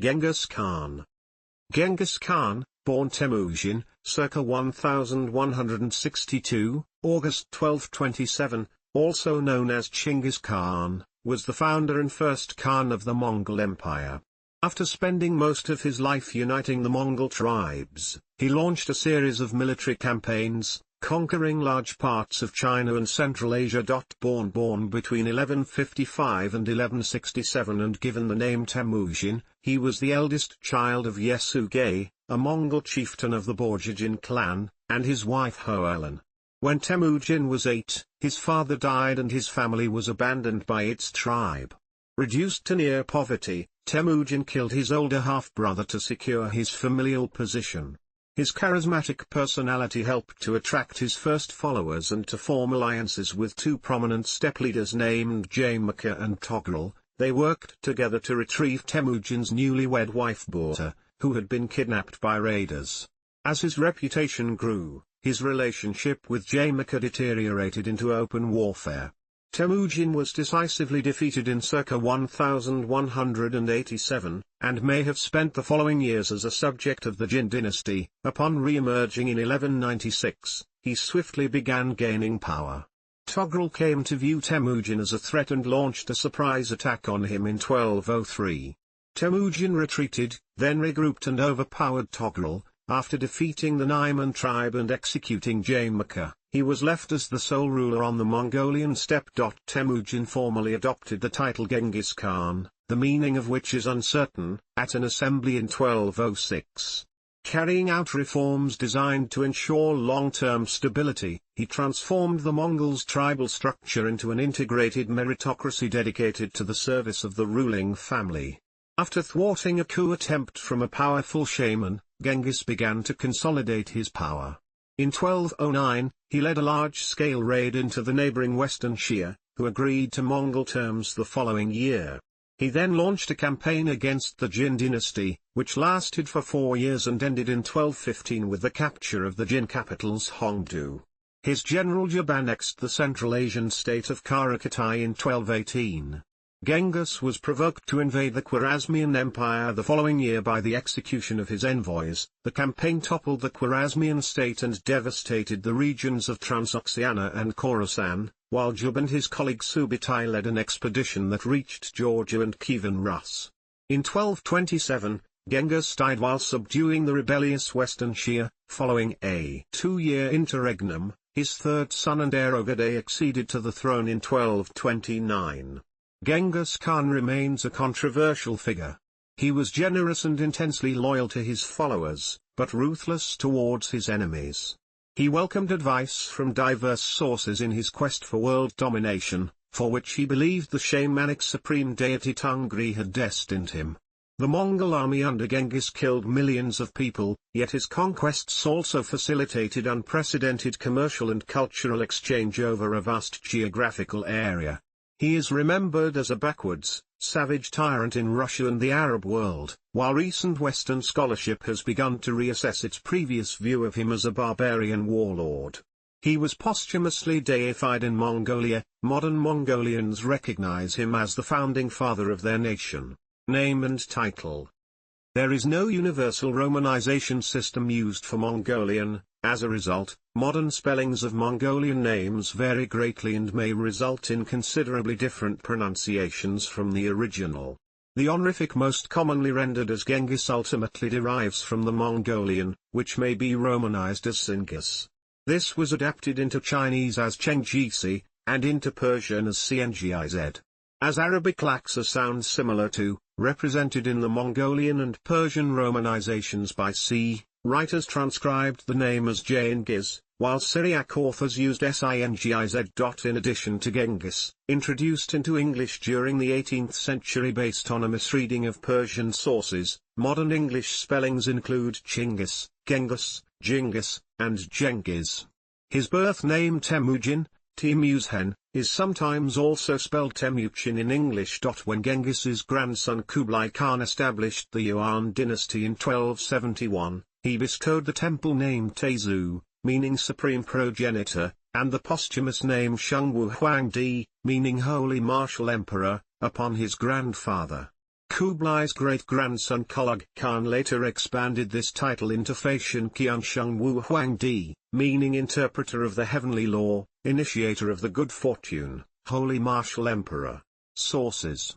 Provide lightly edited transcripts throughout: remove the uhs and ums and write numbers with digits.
Genghis Khan. Genghis Khan, born Temujin, circa 1162, August 1227, also known as Chinggis Khan, was the founder and first Khan of the Mongol Empire. After spending most of his life uniting the Mongol tribes, he launched a series of military campaigns, conquering large parts of China and Central Asia. Born between 1155 and 1167 and given the name Temujin, he was the eldest child of Yesugei, a Mongol chieftain of the Borjigin clan, and his wife Hoelin. When Temujin was 8, his father died and his family was abandoned by its tribe. Reduced to near poverty, Temujin killed his older half-brother to secure his familial position. His charismatic personality helped to attract his first followers and to form alliances with two prominent steppe leaders named Jaimaka and Togrul. They worked together to retrieve Temujin's newlywed wife Burta, who had been kidnapped by raiders. As his reputation grew, his relationship with Jaimaka deteriorated into open warfare. Temujin was decisively defeated in circa 1187, and may have spent the following years as a subject of the Jin dynasty. Upon re-emerging in 1196, he swiftly began gaining power. Togrul came to view Temujin as a threat and launched a surprise attack on him in 1203. Temujin retreated, then regrouped and overpowered Togrul. After defeating the Naiman tribe and executing Jaimaka, he was left as the sole ruler on the Mongolian steppe. Temujin formally adopted the title Genghis Khan, the meaning of which is uncertain, at an assembly in 1206. Carrying out reforms designed to ensure long-term stability, he transformed the Mongols' tribal structure into an integrated meritocracy dedicated to the service of the ruling family. After thwarting a coup attempt from a powerful shaman, Genghis began to consolidate his power. In 1209, he led a large-scale raid into the neighboring Western Xia, who agreed to Mongol terms the following year. He then launched a campaign against the Jin dynasty, which lasted for 4 years and ended in 1215 with the capture of the Jin capitals Hongdu. His general Jub annexed the Central Asian state of Qara Khitai in 1218. Genghis was provoked to invade the Khwarazmian Empire the following year by the execution of his envoys. The campaign toppled the Khwarazmian state and devastated the regions of Transoxiana and Khorasan, while Jub and his colleague Subutai led an expedition that reached Georgia and Kievan Rus. In 1227, Genghis died while subduing the rebellious Western Xia. Following a 2-year interregnum, his third son and heir Ogedei acceded to the throne in 1229. Genghis Khan remains a controversial figure. He was generous and intensely loyal to his followers, but ruthless towards his enemies. He welcomed advice from diverse sources in his quest for world domination, for which he believed the shamanic supreme deity Tungri had destined him. The Mongol army under Genghis killed millions of people, yet his conquests also facilitated unprecedented commercial and cultural exchange over a vast geographical area. He is remembered as a backwards, savage tyrant in Russia and the Arab world, while recent Western scholarship has begun to reassess its previous view of him as a barbarian warlord. He was posthumously deified in Mongolia. Modern Mongolians recognize him as the founding father of their nation. Name and title. There is no universal romanization system used for Mongolian. As a result, modern spellings of Mongolian names vary greatly and may result in considerably different pronunciations from the original. The honorific most commonly rendered as Genghis ultimately derives from the Mongolian, which may be romanized as Singhis. This was adapted into Chinese as Chenghisi, and into Persian as Cngiz. As Arabic lacks a sound similar to, represented in the Mongolian and Persian romanizations by C. Writers transcribed the name as Genghis, while Syriac authors used Singiz. In addition to Genghis, introduced into English during the 18th century based on a misreading of Persian sources, modern English spellings include Chinggis, Genghis, Jingis, and Jengiz. His birth name Temujin, Temuzhen, is sometimes also spelled Temuchin in English. When Genghis's grandson Kublai Khan established the Yuan dynasty in 1271, he bestowed the temple name Tezu, meaning supreme progenitor, and the posthumous name Shengwu Huangdi, meaning holy martial emperor, upon his grandfather. Kublai's great-grandson Qara Khan later expanded this title into Faxian Qiansheng Wu Huangdi, meaning interpreter of the heavenly law, initiator of the good fortune, holy martial emperor. Sources.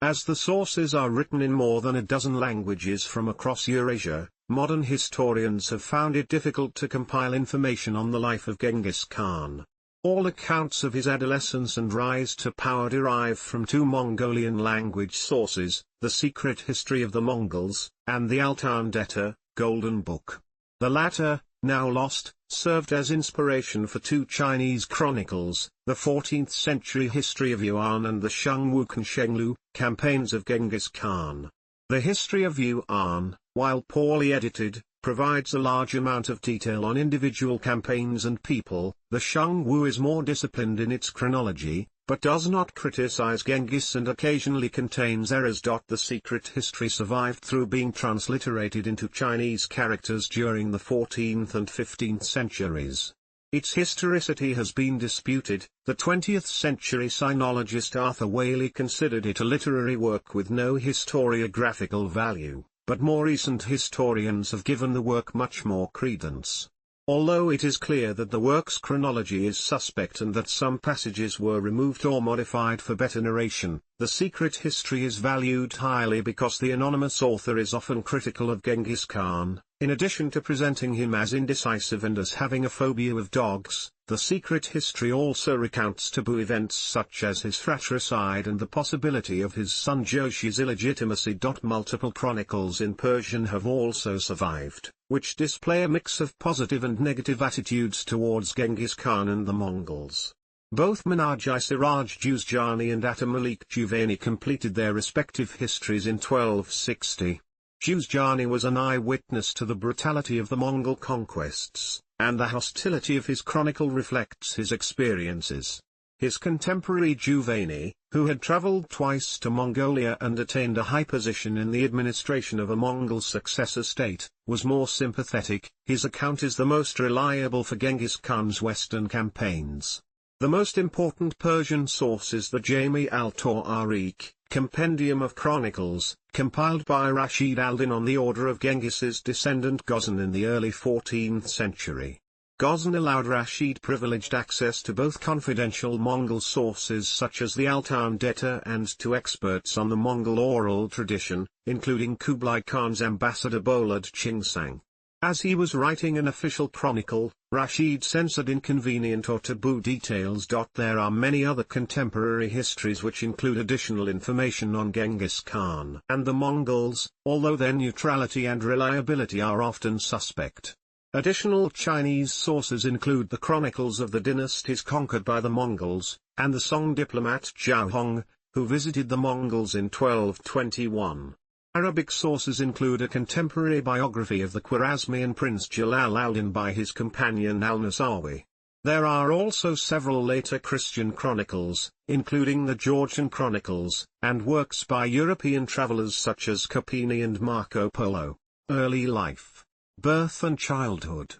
As the sources are written in more than a dozen languages from across Eurasia, modern historians have found it difficult to compile information on the life of Genghis Khan. All accounts of his adolescence and rise to power derive from two Mongolian language sources, The Secret History of the Mongols, and the Altandetta, Golden Book. The latter, now lost, served as inspiration for two Chinese chronicles, the 14th-century History of Yuan and the Shengwu Conshenglu, campaigns of Genghis Khan. The History of Yuan, while poorly edited, provides a large amount of detail on individual campaigns and people. The Shengwu is more disciplined in its chronology, but does not criticize Genghis and occasionally contains errors. The Secret History survived through being transliterated into Chinese characters during the 14th and 15th centuries. Its historicity has been disputed. The 20th-century sinologist Arthur Whaley considered it a literary work with no historiographical value, but more recent historians have given the work much more credence. Although it is clear that the work's chronology is suspect and that some passages were removed or modified for better narration, The Secret History is valued highly because the anonymous author is often critical of Genghis Khan. In addition to presenting him as indecisive and as having a phobia of dogs, The Secret History also recounts taboo events such as his fratricide and the possibility of his son Joshi's illegitimacy. Multiple chronicles in Persian have also survived, which display a mix of positive and negative attitudes towards Genghis Khan and the Mongols. Both Manaj-i Siraj Juzjani and Atta Malik Juvayni completed their respective histories in 1260. Juzjani was an eyewitness to the brutality of the Mongol conquests, and the hostility of his chronicle reflects his experiences. His contemporary Juvayni, who had travelled twice to Mongolia and attained a high position in the administration of a Mongol successor state, was more sympathetic. His account is the most reliable for Genghis Khan's western campaigns. The most important Persian source is the Jami al-Tawariq, Compendium of Chronicles, compiled by Rashid al-Din on the order of Genghis's descendant Ghozan in the early 14th century. Ghozan allowed Rashid privileged access to both confidential Mongol sources such as the Altandetta and to experts on the Mongol oral tradition, including Kublai Khan's ambassador Bolad Chingsang. As he was writing an official chronicle, Rashid censored inconvenient or taboo details. There are many other contemporary histories which include additional information on Genghis Khan and the Mongols, although their neutrality and reliability are often suspect. Additional Chinese sources include the chronicles of the dynasties conquered by the Mongols, and the Song diplomat Zhao Hong, who visited the Mongols in 1221. Arabic sources include a contemporary biography of the Khwarazmian prince Jalal al-Din by his companion al-Nasawi. There are also several later Christian chronicles, including the Georgian Chronicles, and works by European travelers such as Capini and Marco Polo. Early life, birth and childhood.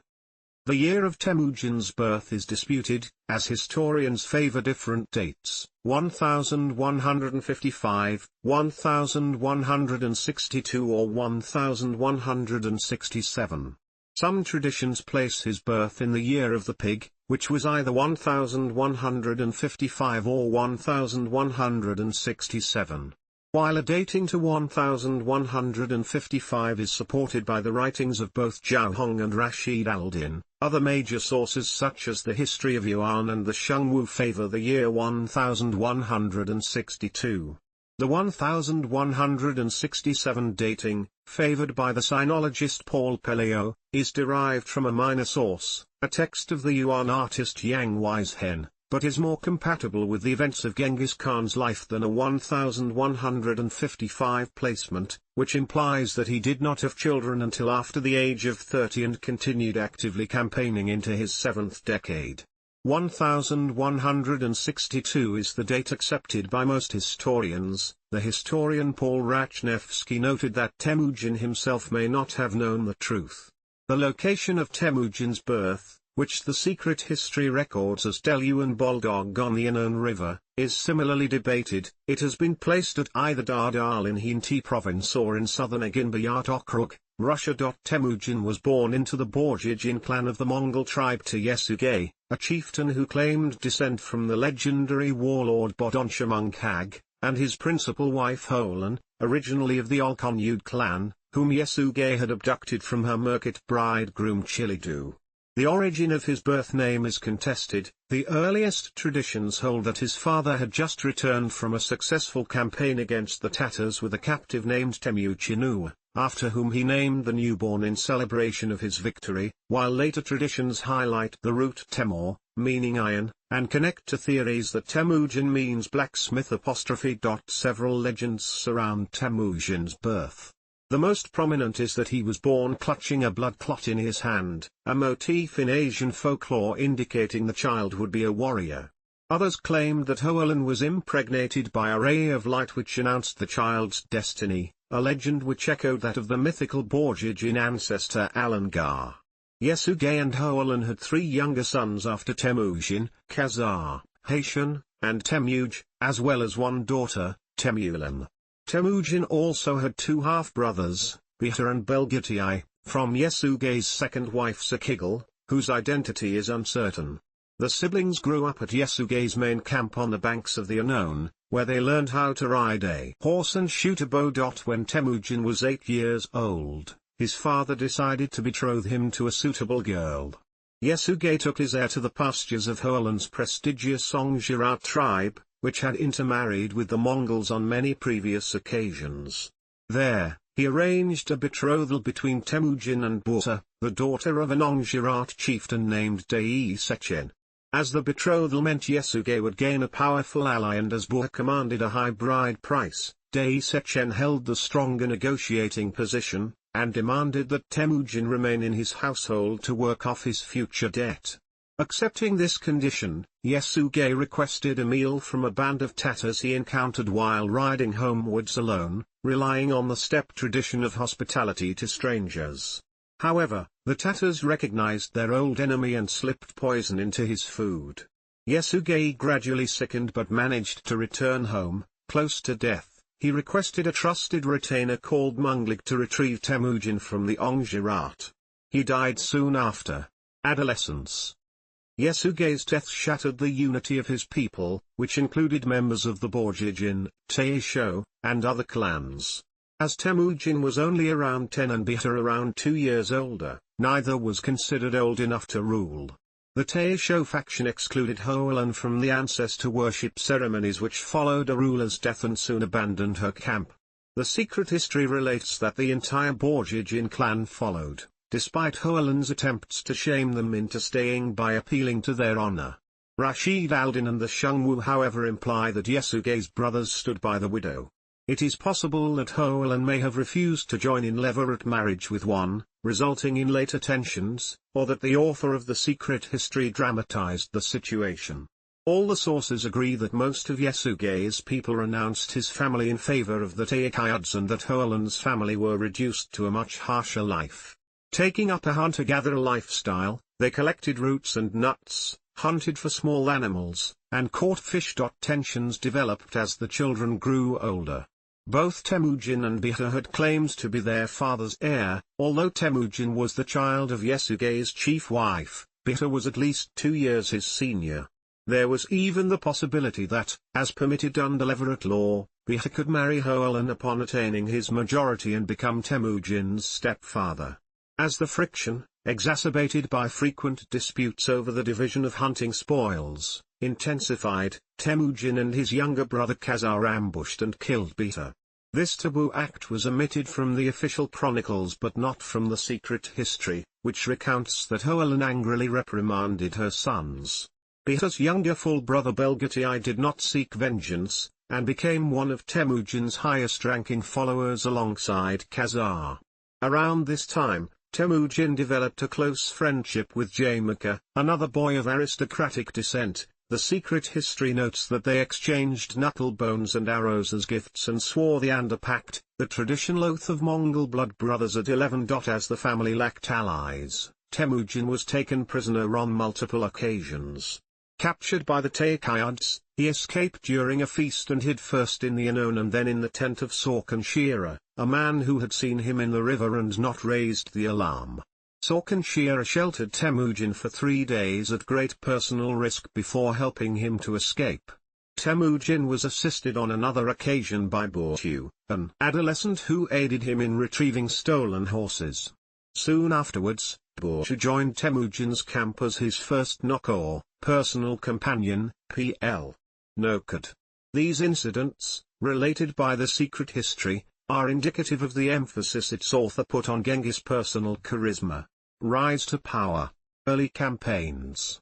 The year of Temujin's birth is disputed, as historians favor different dates: 1155, 1162 or 1167. Some traditions place his birth in the year of the pig, which was either 1155 or 1167. While a dating to 1155 is supported by the writings of both Zhao Hong and Rashid al-Din, other major sources such as the History of Yuan and the Shengwu favor the year 1162. The 1167 dating, favored by the sinologist Paul Pelliot, is derived from a minor source, a text of the Yuan artist Yang Wisehen, but is more compatible with the events of Genghis Khan's life than a 1155 placement, which implies that he did not have children until after the age of 30 and continued actively campaigning into his 7th decade. 1162 is the date accepted by most historians. The historian Paul Rachnevsky noted that Temujin himself may not have known the truth. The location of Temujin's birth, which the secret history records as Delu and Boldog on the Inon River, is similarly debated. It has been placed at either Dardal in Khinty province or in southern Aginbayat Okrug, Russia. Temujin was born into the Borjigin clan of the Mongol tribe Teyesugay, a chieftain who claimed descent from the legendary warlord Bodonshamungkag, and his principal wife Holan, originally of the Olkonyud clan, whom Yesugay had abducted from her Merkit bridegroom Chilidu. The origin of his birth name is contested. The earliest traditions hold that his father had just returned from a successful campaign against the Tatars with a captive named Temuchinu, after whom he named the newborn in celebration of his victory, while later traditions highlight the root Temur, meaning iron, and connect to theories that Temujin means blacksmith. Several legends surround Temujin's birth. The most prominent is that he was born clutching a blood clot in his hand, a motif in Asian folklore indicating the child would be a warrior. Others claimed that Hoalan was impregnated by a ray of light which announced the child's destiny, a legend which echoed that of the mythical Borjigin ancestor Alangar. Yesugay and Hoalan had 3 younger sons after Temujin: Khazar, Haitian, and Temuj, as well as 1 daughter, Temulan. Temujin also had 2 half-brothers, Bihta and Belgitai, from Yesugay's second wife Sakigel, whose identity is uncertain. The siblings grew up at Yesugay's main camp on the banks of the Inon, where they learned how to ride a horse and shoot a bow. When Temujin was 8 years old, his father decided to betroth him to a suitable girl. Yesugay took his heir to the pastures of Hoalan's prestigious Ongjirat tribe, which had intermarried with the Mongols on many previous occasions. There, he arranged a betrothal between Temujin and Bhutta, the daughter of an Ongjirat chieftain named Dei Sechen. As the betrothal meant Yesugay would gain a powerful ally, and as Bhutta commanded a high bride price, Dei Sechen held the stronger negotiating position, and demanded that Temujin remain in his household to work off his future debt. Accepting this condition, Yesugay requested a meal from a band of Tatars he encountered while riding homewards alone, relying on the steppe tradition of hospitality to strangers. However, the Tatars recognized their old enemy and slipped poison into his food. Yesugay gradually sickened but managed to return home, close to death. He requested a trusted retainer called Munglik to retrieve Temujin from the Ongjirat. He died soon after. Adolescence. Yesugay's death shattered the unity of his people, which included members of the Borjigin, Taisho, and other clans. As Temujin was only around 10 and Bihta around 2 years older, neither was considered old enough to rule. The Taisho faction excluded Hoalan from the ancestor worship ceremonies which followed a ruler's death and soon abandoned her camp. The secret history relates that the entire Borjigin clan followed, despite Hoalan's attempts to shame them into staying by appealing to their honor. Rashid al-Din and the Shungwu however imply that Yesugay's brothers stood by the widow. It is possible that Hoalan may have refused to join in levirate marriage with one, resulting in later tensions, or that the author of the secret history dramatized the situation. All the sources agree that most of Yesugay's people renounced his family in favor of the Tayakyuds and that Hoalan's family were reduced to a much harsher life. Taking up a hunter-gatherer lifestyle, they collected roots and nuts, hunted for small animals, and caught fish. Tensions developed as the children grew older. Both Temujin and Bihta had claimed to be their father's heir, although Temujin was the child of Yesugay's chief wife, Bihta was at least 2 years his senior. There was even the possibility that, as permitted under levirate law, Bihta could marry Hoalan upon attaining his majority and become Temujin's stepfather. As the friction, exacerbated by frequent disputes over the division of hunting spoils, intensified, Temujin and his younger brother Khazar ambushed and killed Bihta. This taboo act was omitted from the official chronicles but not from the secret history, which recounts that Hoalan angrily reprimanded her sons. Bihta's younger full brother Belgitai did not seek vengeance, and became one of Temujin's highest-ranking followers alongside Khazar. Around this time, Temujin developed a close friendship with Jamaka, another boy of aristocratic descent. The secret history notes that they exchanged knuckle bones and arrows as gifts and swore the Anda Pact, the traditional oath of Mongol blood brothers at 11. As the family lacked allies, Temujin was taken prisoner on multiple occasions. Captured by the Taikayids, he escaped during a feast and hid first in the Anon and then in the tent of Sorkin Shira, a man who had seen him in the river and not raised the alarm. Sorkin Shira sheltered Temujin for 3 days at great personal risk before helping him to escape. Temujin was assisted on another occasion by Butu, an adolescent who aided him in retrieving stolen horses. Soon afterwards, Butu joined Temujin's camp as his first Nokor, personal companion, Pl. Nokad. These incidents, related by the secret history, are indicative of the emphasis its author put on Genghis' personal charisma, rise to power, early campaigns.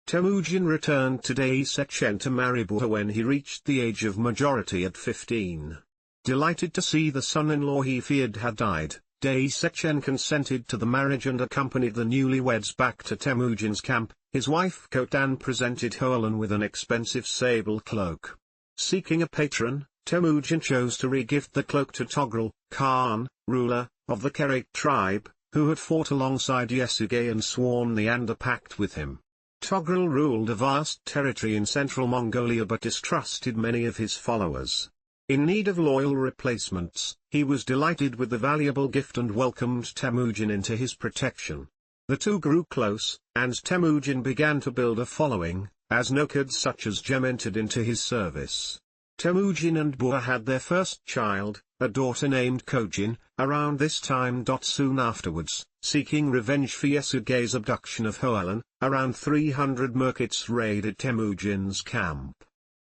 Temujin returned to Daesekchen to marry Butu when he reached the age of majority at 15. Delighted to see the son-in-law he feared had died, Daesekchen consented to the marriage and accompanied the newlyweds back to Temujin's camp. His wife Khotan presented Hoelun with an expensive sable cloak. Seeking a patron, Temujin chose to re-gift the cloak to Togrul Khan, ruler of the Qara tribe, who had fought alongside Yesugei and sworn the Anda Pact with him. Togrul ruled a vast territory in central Mongolia but distrusted many of his followers. In need of loyal replacements, he was delighted with the valuable gift and welcomed Temujin into his protection. The two grew close, and Temujin began to build a following, as nokads such as Jem entered into his service. Temujin and Butu had their first child, a daughter named Kojin, around this time. Soon afterwards, seeking revenge for Yesugei's abduction of Hoelun, around 300 merkits raided Temujin's camp.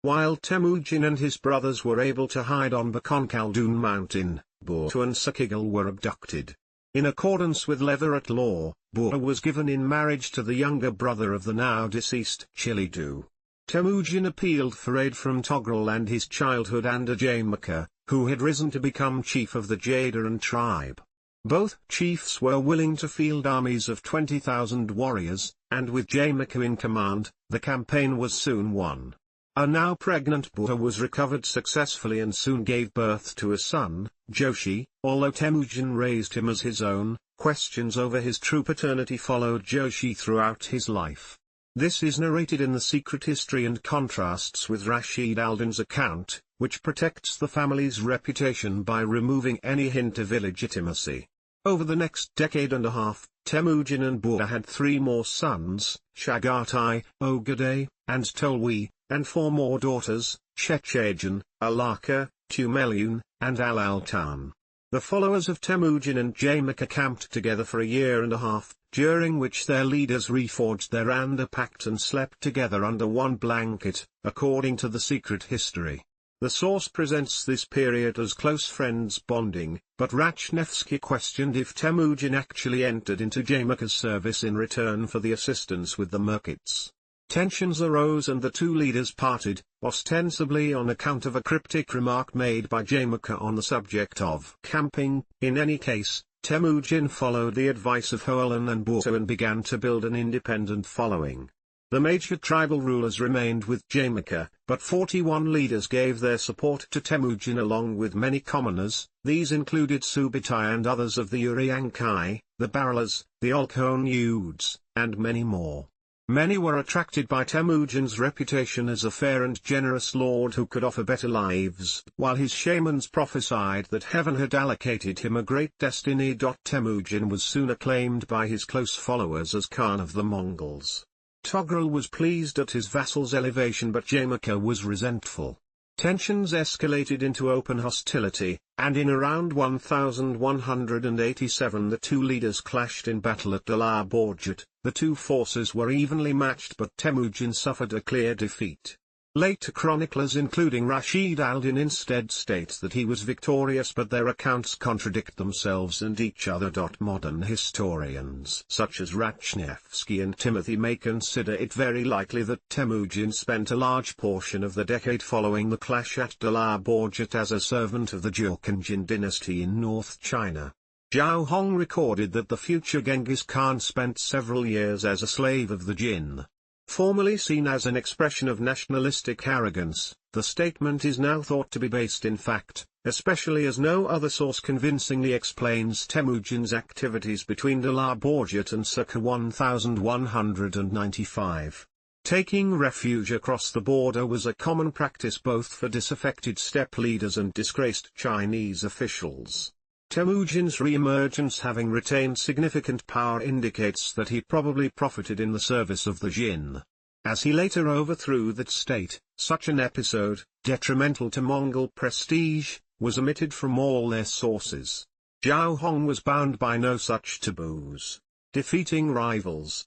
While Temujin and his brothers were able to hide on Bakonkaldun mountain, Butu and Sakigel were abducted. In accordance with Levirate law, Butu was given in marriage to the younger brother of the now-deceased Chilidu. Temujin appealed for aid from Togrul and his childhood Anda Jamaka, who had risen to become chief of the Jadaran tribe. Both chiefs were willing to field armies of 20,000 warriors, and with Jamaka in command, the campaign was soon won. A now pregnant Butu was recovered successfully and soon gave birth to a son, Joshi. Although Temujin raised him as his own, questions over his true paternity followed Joshi throughout his life. This is narrated in the Secret History and contrasts with Rashid al-Din's account, which protects the family's reputation by removing any hint of illegitimacy. Over the next decade and a half, Temujin and Butu had 3 more sons, Chagatai, Ogedei, and Tolui, and 4 more daughters, Chechajan, Alaka, Tumeliun, and Alaltan. The followers of Temujin and Jamaka camped together for a year and a half, during which their leaders reforged their Anda Pact and slept together under one blanket, according to the secret history. The source presents this period as close friends bonding, but Rachnevsky questioned if Temujin actually entered into Jamaka's service in return for the assistance with the merkits. Tensions arose and the two leaders parted, ostensibly on account of a cryptic remark made by Jamaka on the subject of camping. In any case, Temujin followed the advice of Hoelun and Butu and began to build an independent following. The major tribal rulers remained with Jamaka, but 41 leaders gave their support to Temujin along with many commoners. These included Subutai and others of the Uriankai, the Baralas, the Olkhon-Yudes, and many more. Many were attracted by Temujin's reputation as a fair and generous lord who could offer better lives, while his shamans prophesied that heaven had allocated him a great destiny. Temujin was soon acclaimed by his close followers as Khan of the Mongols. Togrul was pleased at his vassal's elevation but Jamaka was resentful. Tensions escalated into open hostility, and in around 1187 the two leaders clashed in battle at Dalar Borjat. The two forces were evenly matched but Temujin suffered a clear defeat. Later chroniclers including Rashid al-Din instead state that he was victorious but their accounts contradict themselves and each other. Modern historians such as Rachnevsky and Timothy may consider it very likely that Temujin spent a large portion of the decade following the clash at Dalar Borjat as a servant of the Jurkhanjin dynasty in North China. Zhao Hong recorded that the future Genghis Khan spent several years as a slave of the Jin. Formerly seen as an expression of nationalistic arrogance, the statement is now thought to be based in fact, especially as no other source convincingly explains Temujin's activities between Dala Borjat and circa 1195. Taking refuge across the border was a common practice both for disaffected steppe leaders and disgraced Chinese officials. Temujin's re-emergence having retained significant power indicates that he probably profited in the service of the Jin. As he later overthrew that state, such an episode, detrimental to Mongol prestige, was omitted from all their sources. Zhao Hong was bound by no such taboos. Defeating rivals.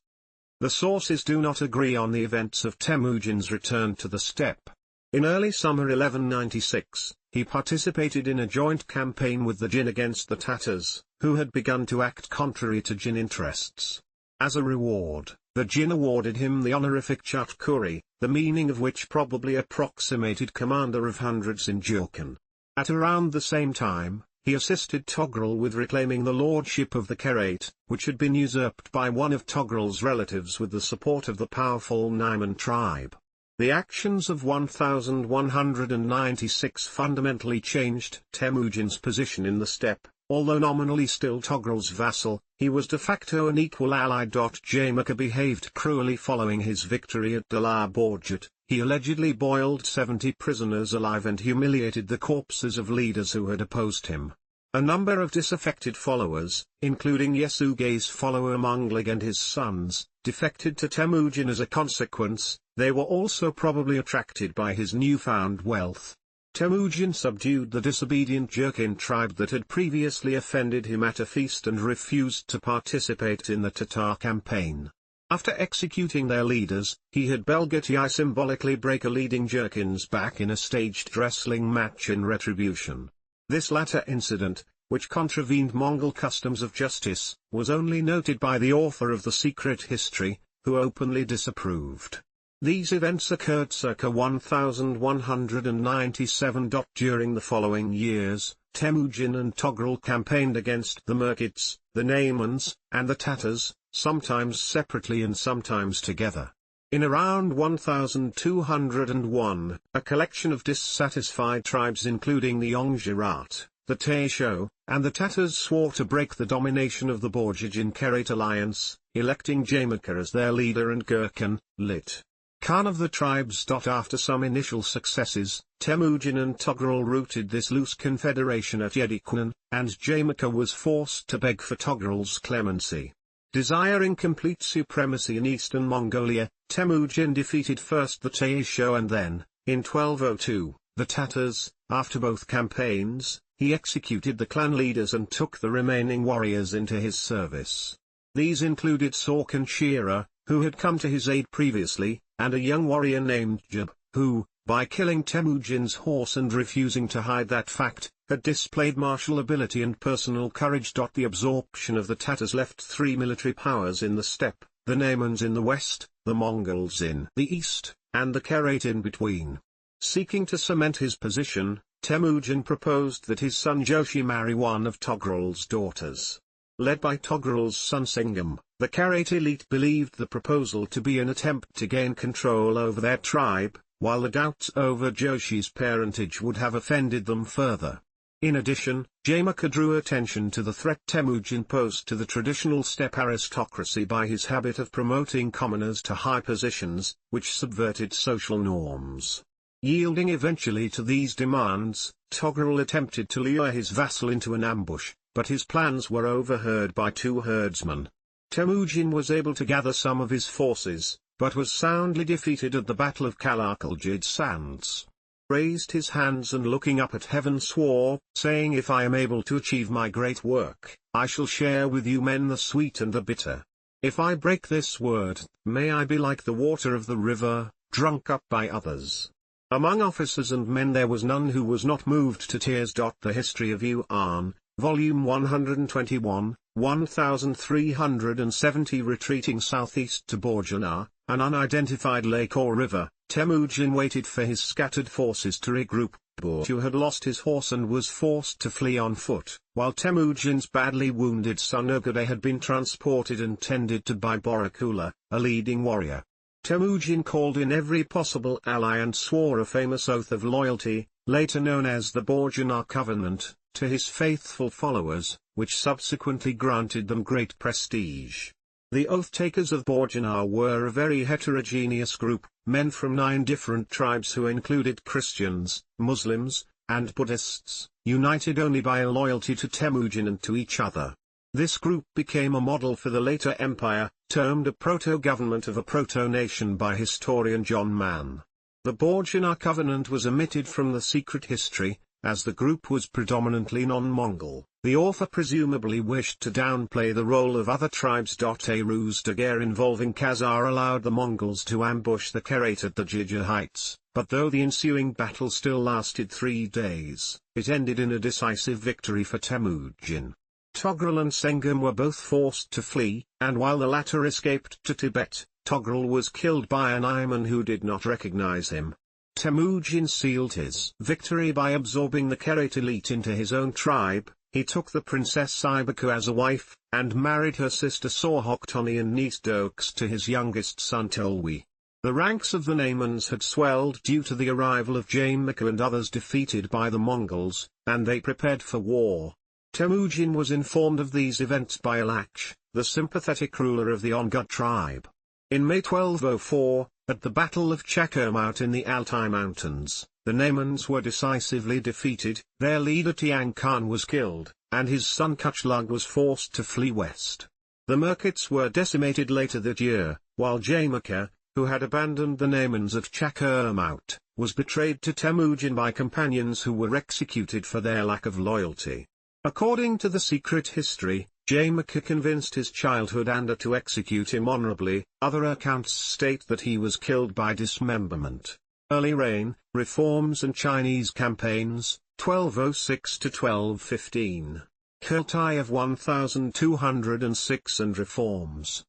The sources do not agree on the events of Temujin's return to the steppe. In early summer 1196, he participated in a joint campaign with the Jin against the Tatars, who had begun to act contrary to Jin interests. As a reward, the Jin awarded him the honorific Chatkuri, the meaning of which probably approximated commander of hundreds in Jurchen. At around the same time, he assisted Togrul with reclaiming the lordship of the Kherate, which had been usurped by one of Togrul's relatives with the support of the powerful Naiman tribe. The actions of 1196 fundamentally changed Temujin's position in the steppe. Although nominally still Togrul's vassal, he was de facto an equal ally. Jamaica behaved cruelly following his victory at Dala Borjat. He allegedly boiled 70 prisoners alive and humiliated the corpses of leaders who had opposed him. A number of disaffected followers, including Yesugei's follower Monglig and his sons, defected to Temujin as a consequence. They were also probably attracted by his newfound wealth. Temujin subdued the disobedient Jurchen tribe that had previously offended him at a feast and refused to participate in the Tatar campaign. After executing their leaders, he had Belgatai symbolically break a leading Jurchen's back in a staged wrestling match in retribution. This latter incident, which contravened Mongol customs of justice, was only noted by the author of the secret history, who openly disapproved. These events occurred circa 1197. During the following years, Temujin and Togrul campaigned against the Merkids, the Naimans, and the Tatars, sometimes separately and sometimes together. In around 1201, a collection of dissatisfied tribes including the Ongjirat, the Taisho, and the Tatars swore to break the domination of the Borjigin Kherate alliance, electing Jamaica as their leader and Gurkhan, lit. Khan of the tribes. After some initial successes, Temujin and Togrul rooted this loose confederation at Yedikunan, and Jamaica was forced to beg for Togrul's clemency. Desiring complete supremacy in eastern Mongolia, Temujin defeated first the Taisho and then, in 1202, the Tatars. After both campaigns, he executed the clan leaders and took the remaining warriors into his service. These included Sorkhan Shira, who had come to his aid previously, and a young warrior named Jab, who, by killing Temujin's horse and refusing to hide that fact, had displayed martial ability and personal courage. The absorption of the Tatars left three military powers in the steppe, the Naimans in the west, the Mongols in the east, and the Kherate in between. Seeking to cement his position, Temujin proposed that his son Joshi marry one of Togrul's daughters. Led by Togrul's son Singam, the Kherate elite believed the proposal to be an attempt to gain control over their tribe, while the doubts over Joshi's parentage would have offended them further. In addition, Jamaica drew attention to the threat Temujin posed to the traditional steppe aristocracy by his habit of promoting commoners to high positions, which subverted social norms. Yielding eventually to these demands, Togrul attempted to lure his vassal into an ambush, but his plans were overheard by two herdsmen. Temujin was able to gather some of his forces, but was soundly defeated at the Battle of Kalakalgid Sands. Raised his hands and looking up at heaven swore, saying, "If I am able to achieve my great work, I shall share with you men the sweet and the bitter. If I break this word, may I be like the water of the river, drunk up by others." Among officers and men there was none who was not moved to tears. The History of Yuan, Volume 121, 1370. Retreating southeast to Borjana, an unidentified lake or river, Temujin waited for his scattered forces to regroup. Borju had lost his horse and was forced to flee on foot, while Temujin's badly wounded son Ogedei had been transported and tended to by Borakula, a leading warrior. Temujin called in every possible ally and swore a famous oath of loyalty, later known as the Borjana Covenant, to his faithful followers, which subsequently granted them great prestige. The oath-takers of Borjana were a very heterogeneous group, men from 9 different tribes who included Christians, Muslims, and Buddhists, united only by a loyalty to Temujin and to each other. This group became a model for the later empire, termed a proto-government of a proto-nation by historian John Mann. The Borjana Covenant was omitted from the secret history, as the group was predominantly non-Mongol. The author presumably wished to downplay the role of other tribes. A ruse de guerre involving Khazar allowed the Mongols to ambush the Kharat at the Jija Heights, but though the ensuing battle still lasted 3 days, it ended in a decisive victory for Temujin. Togrul and Sengam were both forced to flee, and while the latter escaped to Tibet, Togrul was killed by an Ayman who did not recognize him. Temujin sealed his victory by absorbing the Kharat elite into his own tribe. He took the Princess Saibaku as a wife, and married her sister Sorhoktoni and niece Dokes to his youngest son Tolwi. The ranks of the Naimans had swelled due to the arrival of Jamaica and others defeated by the Mongols, and they prepared for war. Temujin was informed of these events by Alaksh, the sympathetic ruler of the Ongut tribe. In May 1204, at the Battle of Chakermout in the Altai Mountains, the Naimans were decisively defeated, their leader Tian Khan was killed, and his son Kuchlug was forced to flee west. The Merkits were decimated later that year, while Jamaica, who had abandoned the Naimans of Chakermout, was betrayed to Temujin by companions who were executed for their lack of loyalty. According to the secret history, Jamaica convinced his childhood Anda to execute him honorably. Other accounts state that he was killed by dismemberment. Early reign, reforms and Chinese campaigns, 1206 to 1215. Kurultai of 1206 and reforms.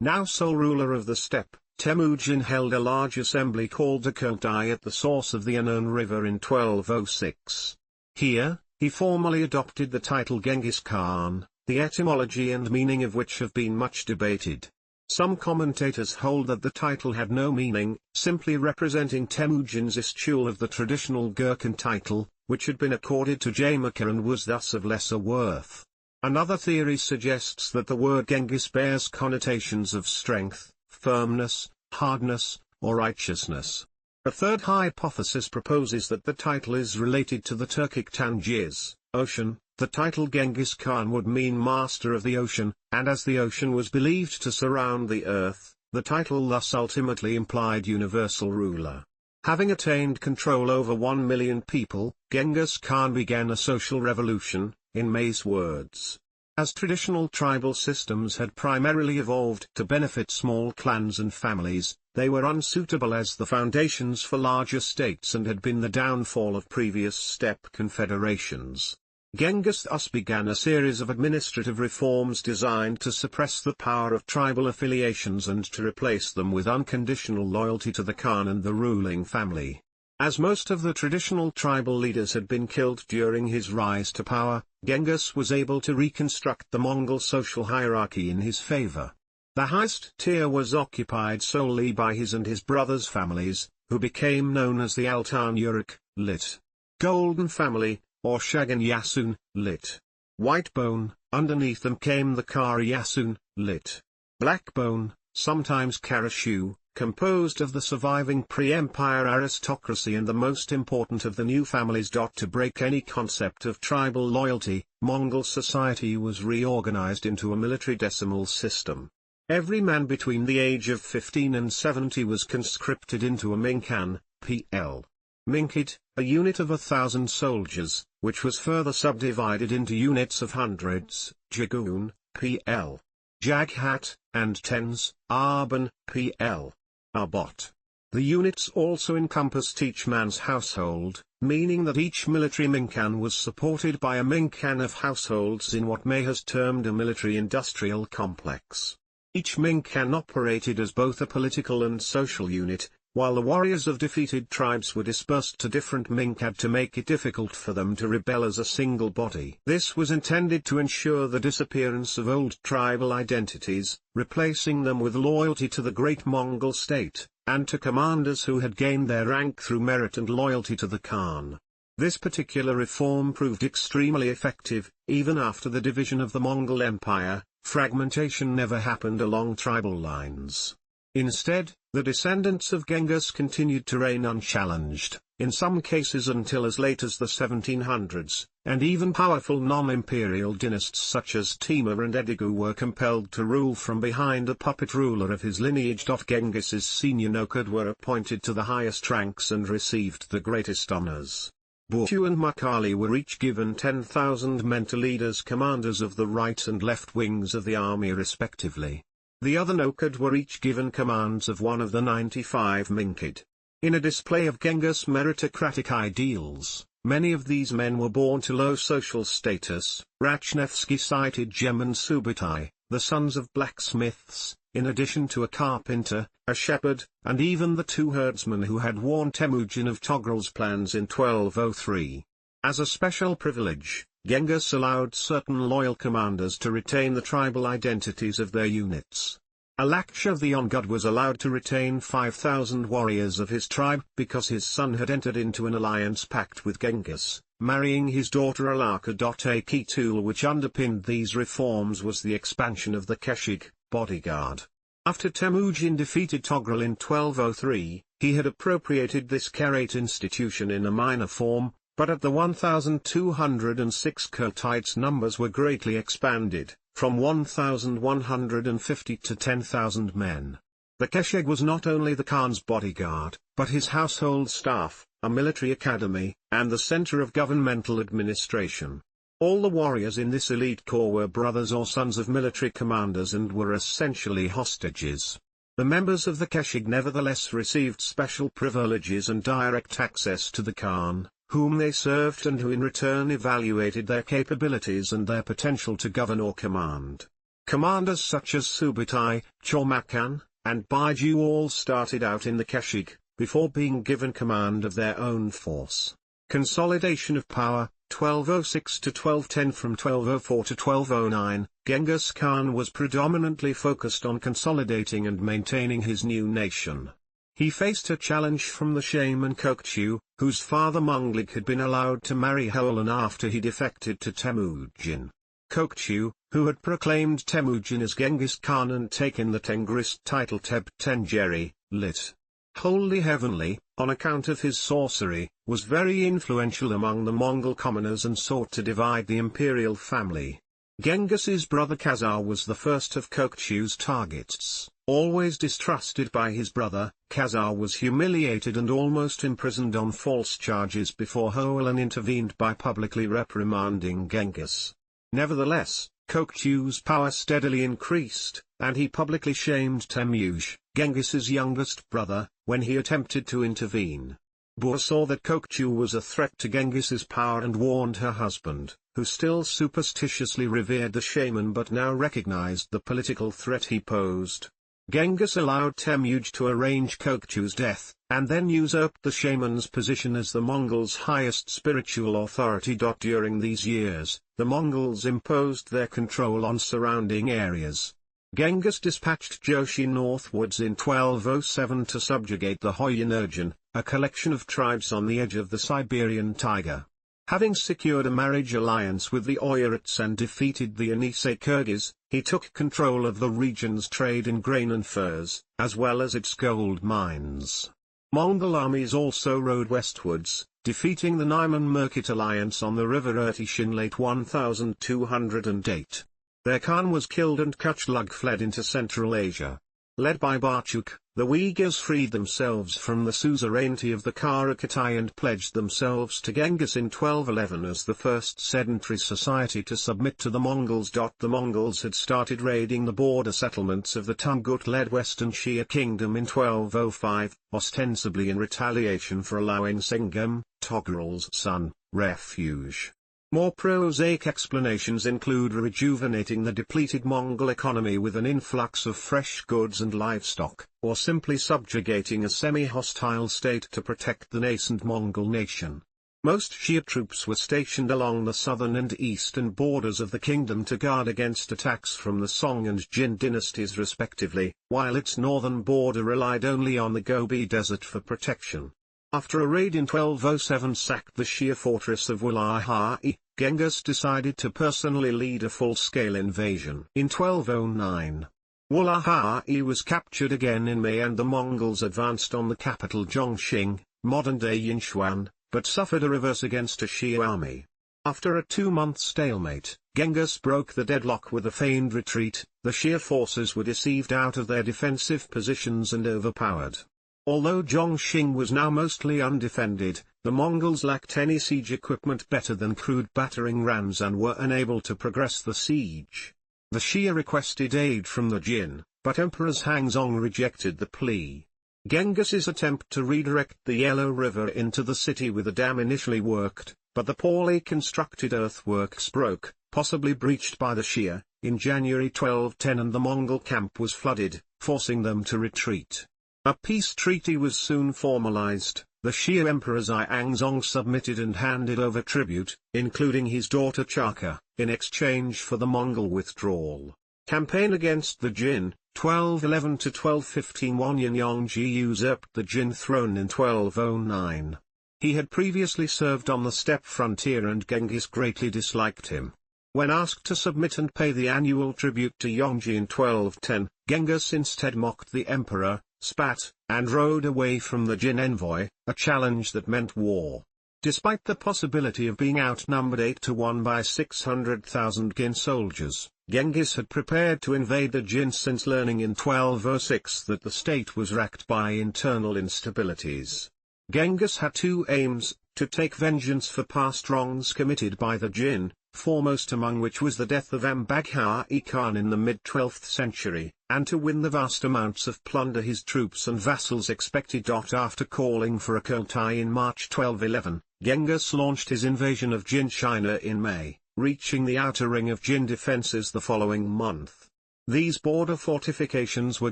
Now sole ruler of the steppe, Temujin held a large assembly called the Kurultai at the source of the Anon River in 1206. Here, he formally adopted the title Genghis Khan, the etymology and meaning of which have been much debated. Some commentators hold that the title had no meaning, simply representing Temujin's eschewal of the traditional Gurkhan title, which had been accorded to Jamaica and was thus of lesser worth. Another theory suggests that the word Genghis bears connotations of strength, firmness, hardness, or righteousness. A third hypothesis proposes that the title is related to the Turkic Tangiz, ocean. The title Genghis Khan would mean master of the ocean, and as the ocean was believed to surround the earth, the title thus ultimately implied universal ruler. Having attained control over 1 million people, Genghis Khan began a social revolution, in May's words. As traditional tribal systems had primarily evolved to benefit small clans and families, they were unsuitable as the foundations for larger states and had been the downfall of previous steppe confederations. Genghis thus began a series of administrative reforms designed to suppress the power of tribal affiliations and to replace them with unconditional loyalty to the Khan and the ruling family. As most of the traditional tribal leaders had been killed during his rise to power, Genghis was able to reconstruct the Mongol social hierarchy in his favor. The highest tier was occupied solely by his and his brothers' families, who became known as the Altan Uruk, lit. Golden family, or Shagan Yasun, lit. Whitebone. Underneath them came the Kara Yasun, lit. Blackbone, sometimes Karashu, composed of the surviving pre-empire aristocracy and the most important of the new families. To break any concept of tribal loyalty, Mongol society was reorganized into a military decimal system. Every man between the age of 15 and 70 was conscripted into a Minkan, PL. Minkid, a unit of 1,000 soldiers, which was further subdivided into units of hundreds, Jagun, PL. Jaghat, and tens, Arban, PL. Arbot. The units also encompassed each man's household, meaning that each military Minkan was supported by a Minkan of households in what May has termed a military-industrial complex. Each Minkan operated as both a political and social unit, While the warriors of defeated tribes were dispersed to different Minkad to make it difficult for them to rebel as a single body. This was intended to ensure the disappearance of old tribal identities, replacing them with loyalty to the great Mongol state, and to commanders who had gained their rank through merit and loyalty to the Khan. This particular reform proved extremely effective. Even after the division of the Mongol Empire, fragmentation never happened along tribal lines. Instead, the descendants of Genghis continued to reign unchallenged, in some cases until as late as the 1700s, and even powerful non-imperial dynasts such as Timur and Edigu were compelled to rule from behind a puppet ruler of his lineage. Genghis's senior Nokad were appointed to the highest ranks and received the greatest honors. Butu and Makali were each given 10,000 men to lead as commanders of the right and left wings of the army respectively. The other Nokad were each given commands of one of the 95 Minkid. In a display of Genghis' meritocratic ideals, many of these men were born to low social status. Rachnevsky cited Jem and Subutai, the sons of blacksmiths, in addition to a carpenter, a shepherd, and even the two herdsmen who had warned Temujin of Togrul's plans in 1203. As a special privilege, Genghis allowed certain loyal commanders to retain the tribal identities of their units. Alaksha of the Ongud was allowed to retain 5,000 warriors of his tribe because his son had entered into an alliance pact with Genghis, marrying his daughter Alaka. A key tool which underpinned these reforms was the expansion of the Keshig, bodyguard. After Temujin defeated Togrul in 1203, he had appropriated this Kherate institution in a minor form, but at the 1206 Kurultai numbers were greatly expanded, from 1,150 to 10,000 men. The Keshig was not only the Khan's bodyguard, but his household staff, a military academy, and the center of governmental administration. All the warriors in this elite corps were brothers or sons of military commanders and were essentially hostages. The members of the Keshig nevertheless received special privileges and direct access to the Khan, whom they served and who in return evaluated their capabilities and their potential to govern or command. Commanders such as Subutai, Chormakan, and Baiju all started out in the Keshig, before being given command of their own force. Consolidation of power, 1206 to 1210. From 1204 to 1209, Genghis Khan was predominantly focused on consolidating and maintaining his new nation. He faced a challenge from the shaman Kokchu, whose father Monglik had been allowed to marry Holan after he defected to Temujin. Kokchu, who had proclaimed Temujin as Genghis Khan and taken the Tengrist title Teb Tengeri, lit. Wholly heavenly, on account of his sorcery, was very influential among the Mongol commoners and sought to divide the imperial family. Genghis's brother Khazar was the first of Kokchu's targets. Always distrusted by his brother, Khazar was humiliated and almost imprisoned on false charges before Holan intervened by publicly reprimanding Genghis. Nevertheless, Kokchu's power steadily increased, and he publicly shamed Temujin, Genghis's youngest brother, when he attempted to intervene. Bua saw that Kokchu was a threat to Genghis's power and warned her husband, who still superstitiously revered the shaman but now recognized the political threat he posed. Genghis allowed Temujin to arrange Kokchu's death, and then usurped the shaman's position as the Mongols' highest spiritual authority. During these years, the Mongols imposed their control on surrounding areas. Genghis dispatched Joshi northwards in 1207 to subjugate the Hoyinurjan, a collection of tribes on the edge of the Siberian taiga. Having secured a marriage alliance with the Oirats and defeated the Yenisei Kyrgyz, he took control of the region's trade in grain and furs, as well as its gold mines. Mongol armies also rode westwards, defeating the Naiman-Merkit alliance on the river Irtish in late 1208. Their Khan was killed and Kuchlug fled into Central Asia. Led by Barchuk, the Uyghurs freed themselves from the suzerainty of the Qara Khitai and pledged themselves to Genghis in 1211 as the first sedentary society to submit to the Mongols. The Mongols had started raiding the border settlements of the Tungut-led Western Shia kingdom in 1205, ostensibly in retaliation for allowing Sengem, Togrul's son, refuge. More prosaic explanations include rejuvenating the depleted Mongol economy with an influx of fresh goods and livestock, or simply subjugating a semi-hostile state to protect the nascent Mongol nation. Most Shia troops were stationed along the southern and eastern borders of the kingdom to guard against attacks from the Song and Jin dynasties respectively, while its northern border relied only on the Gobi Desert for protection. After a raid in 1207 sacked the Shia fortress of Walahi, Genghis decided to personally lead a full-scale invasion. In 1209, Walahi was captured again in May and the Mongols advanced on the capital Zhongxing, modern-day Yinchuan, but suffered a reverse against a Shia army. After a 2-month stalemate, Genghis broke the deadlock with a feigned retreat. The Shia forces were deceived out of their defensive positions and overpowered. Although Zhongxing was now mostly undefended, the Mongols lacked any siege equipment better than crude battering rams and were unable to progress the siege. The Shia requested aid from the Jin, but Emperor Hangzong rejected the plea. Genghis's attempt to redirect the Yellow River into the city with a dam initially worked, but the poorly constructed earthworks broke, possibly breached by the Shia, in January 1210 and the Mongol camp was flooded, forcing them to retreat. A peace treaty was soon formalized. The Shia Emperor Xianzong submitted and handed over tribute, including his daughter Chaka, in exchange for the Mongol withdrawal. Campaign against the Jin, 1211 to 1215. Wang Yongji usurped the Jin throne in 1209. He had previously served on the steppe frontier and Genghis greatly disliked him. When asked to submit and pay the annual tribute to Yongji in 1210, Genghis instead mocked the emperor, spat, and rode away from the Jin envoy, a challenge that meant war. Despite the possibility of being outnumbered 8-1 by 600,000 Jin soldiers, Genghis had prepared to invade the Jin since learning in 1206 that the state was racked by internal instabilities. Genghis had two aims: to take vengeance for past wrongs committed by the Jin, foremost among which was the death of Ambagha Khan in the mid-12th century, and to win the vast amounts of plunder his troops and vassals expected. After calling for a Kurultai in March 1211, Genghis launched his invasion of Jin China in May, reaching the outer ring of Jin defenses the following month. These border fortifications were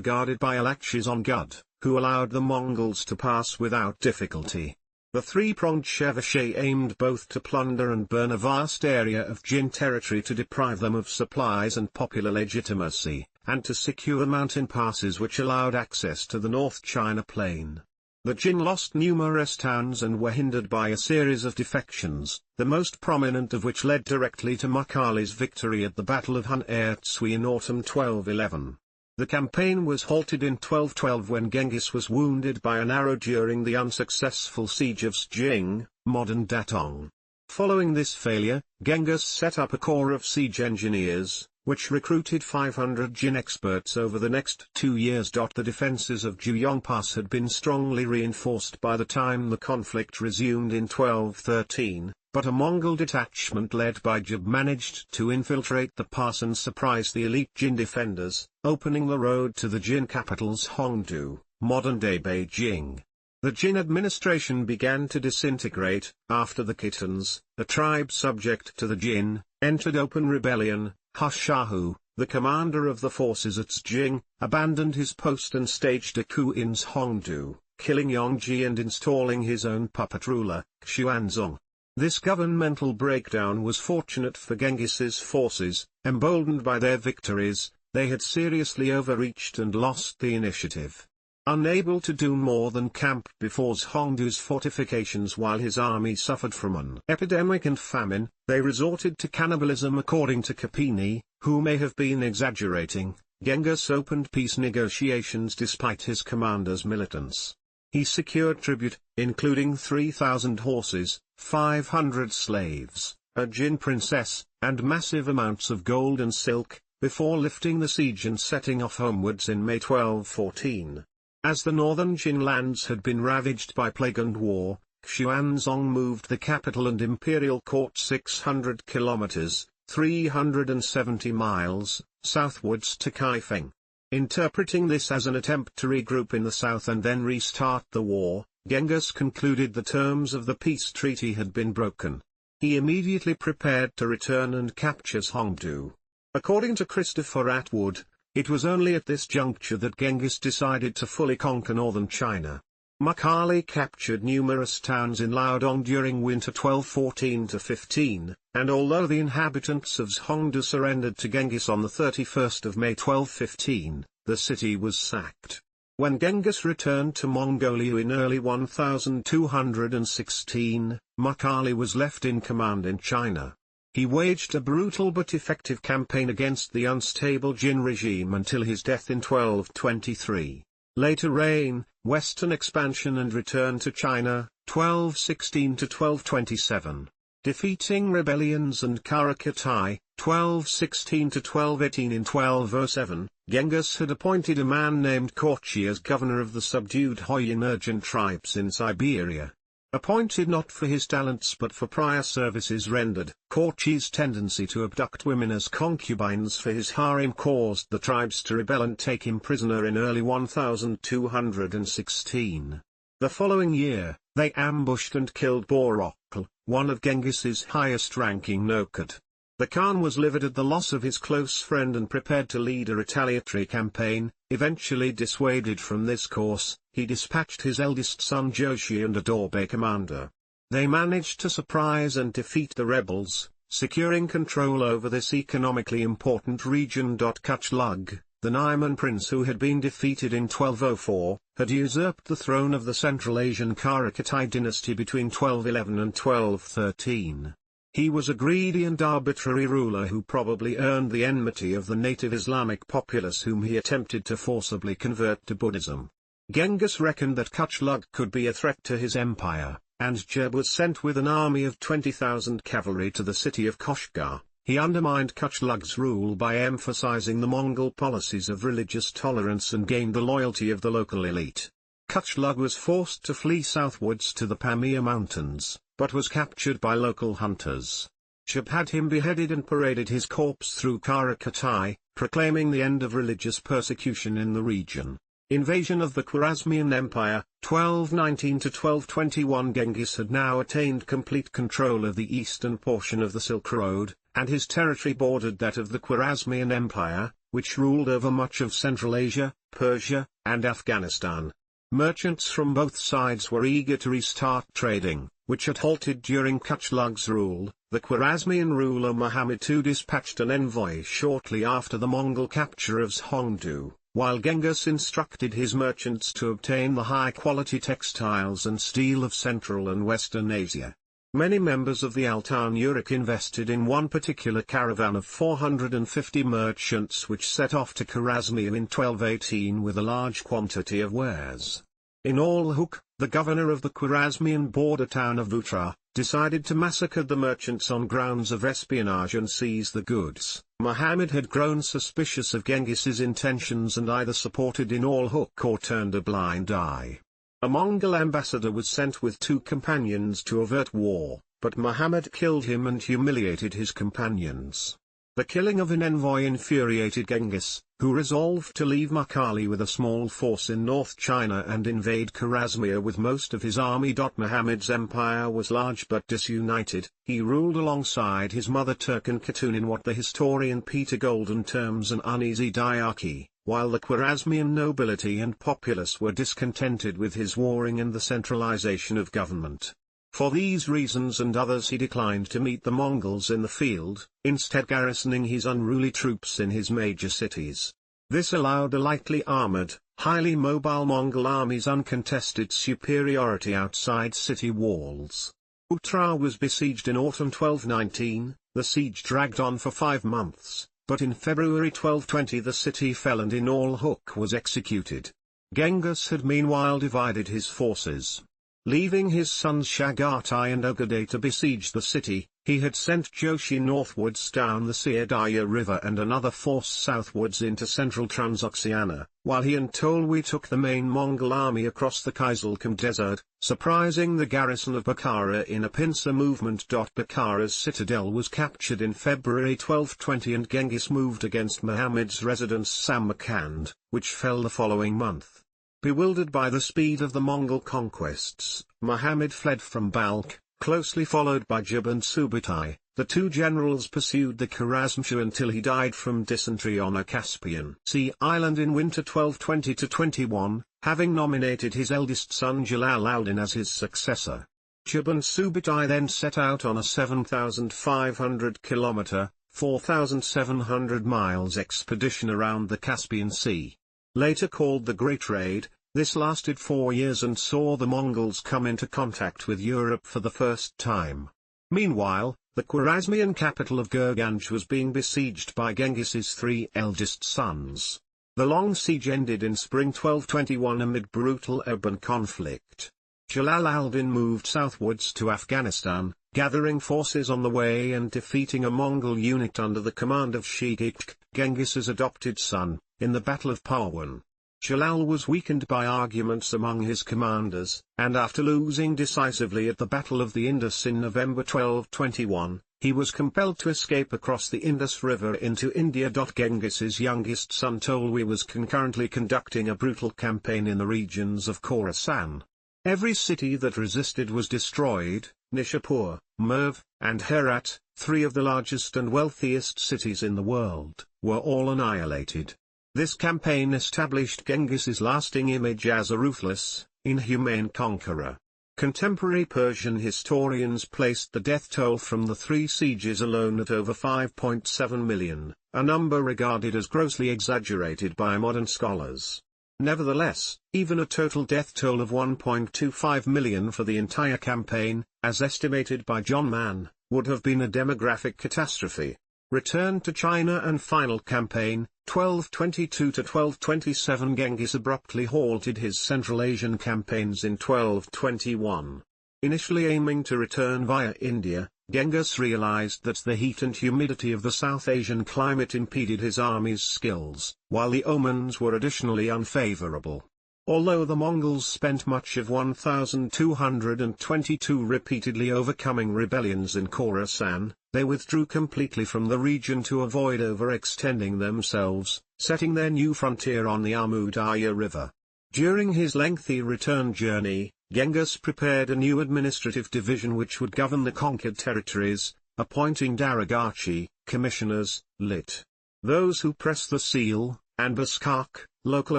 guarded by Alakshis on Gud, who allowed the Mongols to pass without difficulty. The three-pronged chevauchée aimed both to plunder and burn a vast area of Jin territory to deprive them of supplies and popular legitimacy, and to secure mountain passes which allowed access to the North China plain. The Jin lost numerous towns and were hindered by a series of defections, the most prominent of which led directly to Mukhali's victory at the Battle of Hun Tsui in autumn 1211. The campaign was halted in 1212 when Genghis was wounded by an arrow during the unsuccessful siege of Sjing, modern Datong. Following this failure, Genghis set up a corps of siege engineers, which recruited 500 Jin experts over the next 2 years. The defenses of Juyong Pass had been strongly reinforced by the time the conflict resumed in 1213, but a Mongol detachment led by Jub managed to infiltrate the pass and surprise the elite Jin defenders, opening the road to the Jin capital's Hongdu, modern-day Beijing. The Jin administration began to disintegrate, after the Khitans, a tribe subject to the Jin, entered open rebellion. Hushahu, the commander of the forces at Sjing, abandoned his post and staged a coup in Hongdu, killing Yongji and installing his own puppet ruler, Xuanzong. This governmental breakdown was fortunate for Genghis's forces. Emboldened by their victories, they had seriously overreached and lost the initiative. Unable to do more than camp before Hongdu's fortifications while his army suffered from an epidemic and famine, they resorted to cannibalism. According to Kapini, who may have been exaggerating, Genghis opened peace negotiations despite his commander's militance. He secured tribute, including 3,000 horses, 500 slaves, a Jin princess, and massive amounts of gold and silk, before lifting the siege and setting off homewards in May 1214. As the northern Jin lands had been ravaged by plague and war, Xuanzong moved the capital and imperial court 600 kilometers, 370 miles, southwards to Kaifeng. Interpreting this as an attempt to regroup in the south and then restart the war, Genghis concluded the terms of the peace treaty had been broken. He immediately prepared to return and capture Hongdu. According to Christopher Atwood, It was only at this juncture that Genghis decided to fully conquer northern China. Macaulay captured numerous towns in Liaodong during winter 1214-15, and although the inhabitants of Zhongdu surrendered to Genghis on the 31st of May 1215, the city was sacked. When Genghis returned to Mongolia in early 1216, Macaulay was left in command in China. He waged a brutal but effective campaign against the unstable Jin regime until his death in 1223. Later reign, western expansion and return to China, 1216-1227. Defeating rebellions and Qara Khitai, 1216-1218. In 1207, Genghis had appointed a man named Korchi as governor of the subdued Hui emergent tribes in Siberia. Appointed not for his talents but for prior services rendered, Korchi's tendency to abduct women as concubines for his harem caused the tribes to rebel and take him prisoner in early 1216. The following year, they ambushed and killed Borokl, one of Genghis's highest-ranking nokud. The Khan was livid at the loss of his close friend and prepared to lead a retaliatory campaign. Eventually dissuaded from this course, he dispatched his eldest son Joshi and a Dorbe commander. They managed to surprise and defeat the rebels, securing control over this economically important region. Kuchlug, the Naiman prince who had been defeated in 1204, had usurped the throne of the Central Asian Qara Khitai dynasty between 1211 and 1213. He was a greedy and arbitrary ruler who probably earned the enmity of the native Islamic populace whom he attempted to forcibly convert to Buddhism. Genghis reckoned that Kuchlug could be a threat to his empire, and Jeb was sent with an army of 20,000 cavalry to the city of Koshgar. He undermined Kuchlug's rule by emphasizing the Mongol policies of religious tolerance and gained the loyalty of the local elite. Kuchlug was forced to flee southwards to the Pamir Mountains, but was captured by local hunters. Jeb had him beheaded and paraded his corpse through Qara Khitai, proclaiming the end of religious persecution in the region. Invasion of the Khwarazmian Empire, 1219-1221. Genghis had now attained complete control of the eastern portion of the Silk Road, and his territory bordered that of the Khwarazmian Empire, which ruled over much of Central Asia, Persia, and Afghanistan. Merchants from both sides were eager to restart trading, which had halted during Kuchlug's rule. The Khwarazmian ruler Muhammad II dispatched an envoy shortly after the Mongol capture of Zhongdu, while Genghis instructed his merchants to obtain the high-quality textiles and steel of Central and Western Asia. Many members of the Altan Yurik invested in one particular caravan of 450 merchants which set off to Khwarazmian in 1218 with a large quantity of wares. In Al-Huk, the governor of the Khwarazmian border town of Vutra, decided to massacre the merchants on grounds of espionage and seize the goods. Muhammad had grown suspicious of Genghis's intentions and either supported in Al-Huk or turned a blind eye. A Mongol ambassador was sent with 2 companions to avert war, but Muhammad killed him and humiliated his companions. The killing of an envoy infuriated Genghis, who resolved to leave Macaulay with a small force in North China and invade Khwarazmia with most of his army. Muhammad's empire was large but disunited. He ruled alongside his mother Turkan Khatun in what the historian Peter Golden terms an uneasy diarchy, while the Khwarazmian nobility and populace were discontented with his warring and the centralization of government. For these reasons and others he declined to meet the Mongols in the field, instead garrisoning his unruly troops in his major cities. This allowed a lightly armored, highly mobile Mongol army's uncontested superiority outside city walls. Uttara was besieged in autumn 1219, the siege dragged on for 5 months, but in February 1220 the city fell and in Al-Huk was executed. Genghis had meanwhile divided his forces. Leaving his sons Shagatai and Ogedai to besiege the city, he had sent Joshi northwards down the Siadaya River and another force southwards into central Transoxiana, while he and Tolui took the main Mongol army across the Kizilkum Desert, surprising the garrison of Bukhara in a pincer movement. Bukhara's citadel was captured in February 1220 and Genghis moved against Muhammad's residence Samarkand, which fell the following month. Bewildered by the speed of the Mongol conquests, Muhammad fled from Balkh, closely followed by Jib and Subutai, the two generals pursued the Khwarazmian until he died from dysentery on a Caspian Sea island in winter 1220–21, having nominated his eldest son Aloud as his successor. Chuban Subutai then set out on a 7,500-kilometer, 4,700 miles expedition around the Caspian Sea. Later called the Great Raid, this lasted 4 years and saw the Mongols come into contact with Europe for the first time. Meanwhile, the Khwarazmian capital of Gurganj was being besieged by Genghis's 3 eldest sons. The long siege ended in spring 1221 amid brutal urban conflict. Jalal al-Din moved southwards to Afghanistan, gathering forces on the way and defeating a Mongol unit under the command of Shigikh, Genghis's adopted son, in the Battle of Parwan. Jalal was weakened by arguments among his commanders, and after losing decisively at the Battle of the Indus in November 1221, he was compelled to escape across the Indus River into India. Genghis's youngest son Tolui was concurrently conducting a brutal campaign in the regions of Khorasan. Every city that resisted was destroyed. Nishapur, Merv, and Herat, 3 of the largest and wealthiest cities in the world, were all annihilated. This campaign established Genghis's lasting image as a ruthless, inhumane conqueror. Contemporary Persian historians placed the death toll from the 3 sieges alone at over 5.7 million, a number regarded as grossly exaggerated by modern scholars. Nevertheless, even a total death toll of 1.25 million for the entire campaign, as estimated by John Mann, would have been a demographic catastrophe. Return to China and final campaign, 1222–1227. Genghis abruptly halted his Central Asian campaigns in 1221. Initially aiming to return via India, Genghis realized that the heat and humidity of the South Asian climate impeded his army's skills, while the omens were additionally unfavorable. Although the Mongols spent much of 1222 repeatedly overcoming rebellions in Khorasan, they withdrew completely from the region to avoid overextending themselves, setting their new frontier on the Amu Darya River. During his lengthy return journey, Genghis prepared a new administrative division which would govern the conquered territories, appointing Daragachi, commissioners, lit. Those who press the seal, and Baskak, local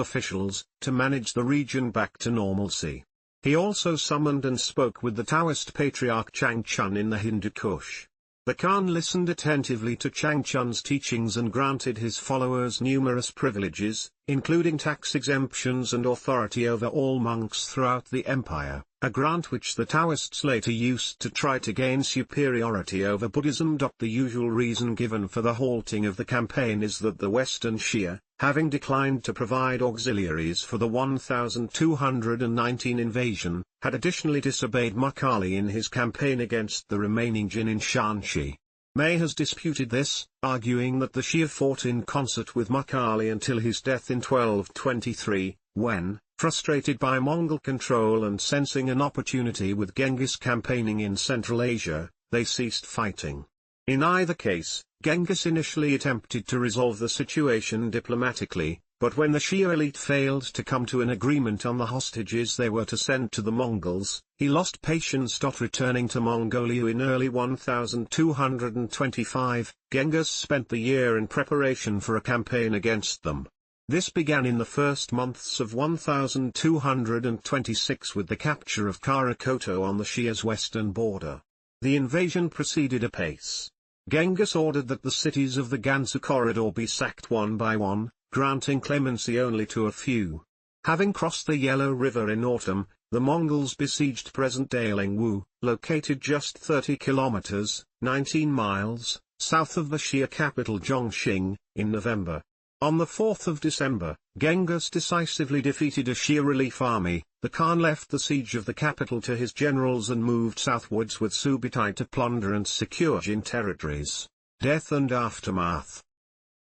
officials, to manage the region back to normalcy. He also summoned and spoke with the Taoist patriarch Changchun in the Hindu Kush. The Khan listened attentively to Changchun's teachings and granted his followers numerous privileges, including tax exemptions and authority over all monks throughout the empire, a grant which the Taoists later used to try to gain superiority over Buddhism. The usual reason given for the halting of the campaign is that the Western Shia, having declined to provide auxiliaries for the 1219 invasion, had additionally disobeyed Mukhali in his campaign against the remaining Jin in Shanxi. May has disputed this, arguing that the Shia fought in concert with Mukhali until his death in 1223, when, frustrated by Mongol control and sensing an opportunity with Genghis campaigning in Central Asia, they ceased fighting. In either case, Genghis initially attempted to resolve the situation diplomatically, but when the Shia elite failed to come to an agreement on the hostages they were to send to the Mongols, he lost patience. Returning to Mongolia in early 1225, Genghis spent the year in preparation for a campaign against them. This began in the first months of 1226 with the capture of Qara Khitai on the Shia's western border. The invasion proceeded apace. Genghis ordered that the cities of the Gansu corridor be sacked one by one, granting clemency only to a few. Having crossed the Yellow River in autumn, the Mongols besieged present-day Lingwu, located just 30 kilometers, 19 miles, south of the Shia capital Zhongxing, in November. On the 4th of December, Genghis decisively defeated a Shia relief army. The Khan left the siege of the capital to his generals and moved southwards with Subutai to plunder and secure Jin territories. Death and aftermath.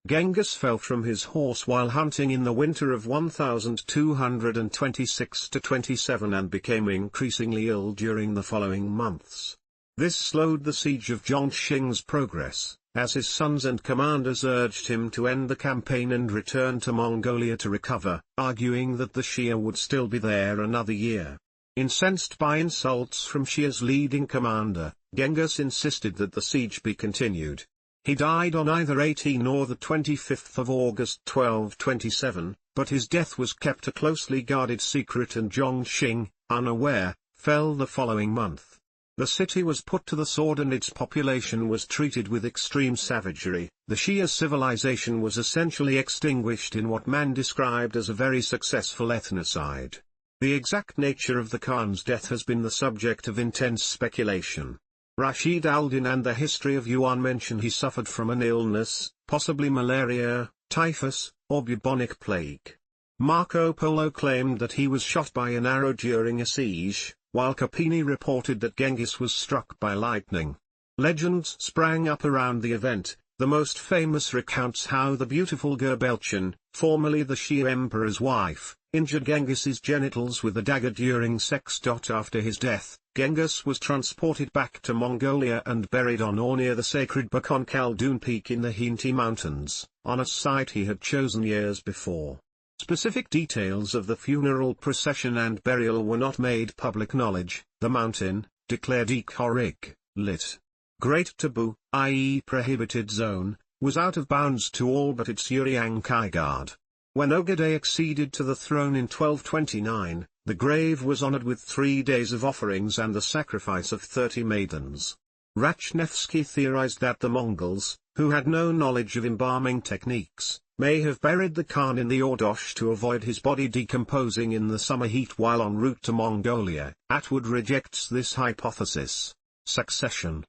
Genghis fell from his horse while hunting in the winter of 1226–27 and became increasingly ill during the following months. This slowed the siege of Zhongxing's progress, as his sons and commanders urged him to end the campaign and return to Mongolia to recover, arguing that the Shia would still be there another year. Incensed by insults from Shia's leading commander, Genghis insisted that the siege be continued. He died on either 18 or the 25th of August 1227, but his death was kept a closely guarded secret, and Zhongxing, unaware, fell the following month. The city was put to the sword and its population was treated with extreme savagery. The Shia civilization was essentially extinguished in what man described as a very successful ethnocide. The exact nature of the Khan's death has been the subject of intense speculation. Rashid al-Din and the History of Yuan mention he suffered from an illness, possibly malaria, typhus, or bubonic plague. Marco Polo claimed that he was shot by an arrow during a siege, while Capini reported that Genghis was struck by lightning. Legends sprang up around the event. The most famous recounts how the beautiful Gerbelchan, formerly the Shia emperor's wife, injured Genghis's genitals with a dagger during sex. After his death, Genghis was transported back to Mongolia and buried on or near the sacred Bakon Khaldun peak in the Hinti Mountains, on a site he had chosen years before. Specific details of the funeral procession and burial were not made public knowledge. The mountain, declared Ikhorig, lit. Great Taboo, i.e. prohibited zone, was out of bounds to all but its Uriankai guard. When Ogedei acceded to the throne in 1229, the grave was honored with 3 days of offerings and the sacrifice of 30 maidens. Rachnevsky theorized that the Mongols, who had no knowledge of embalming techniques, may have buried the Khan in the Ordosh to avoid his body decomposing in the summer heat while en route to Mongolia. Atwood rejects this hypothesis. Succession.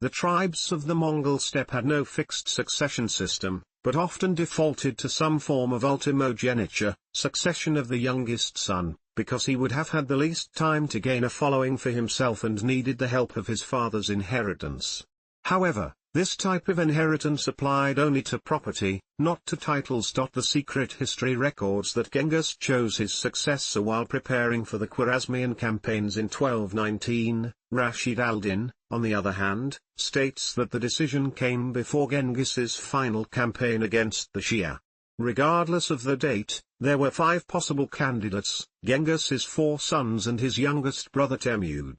The tribes of the Mongol steppe had no fixed succession system, but often defaulted to some form of ultimogeniture, succession of the youngest son, because he would have had the least time to gain a following for himself and needed the help of his father's inheritance. However, this type of inheritance applied only to property, not to titles. The secret history records that Genghis chose his successor while preparing for the Khwarazmian campaigns in 1219. Rashid al-Din, on the other hand, states that the decision came before Genghis's final campaign against the Shia. Regardless of the date, there were 5 possible candidates: Genghis's 4 sons and his youngest brother Temujin,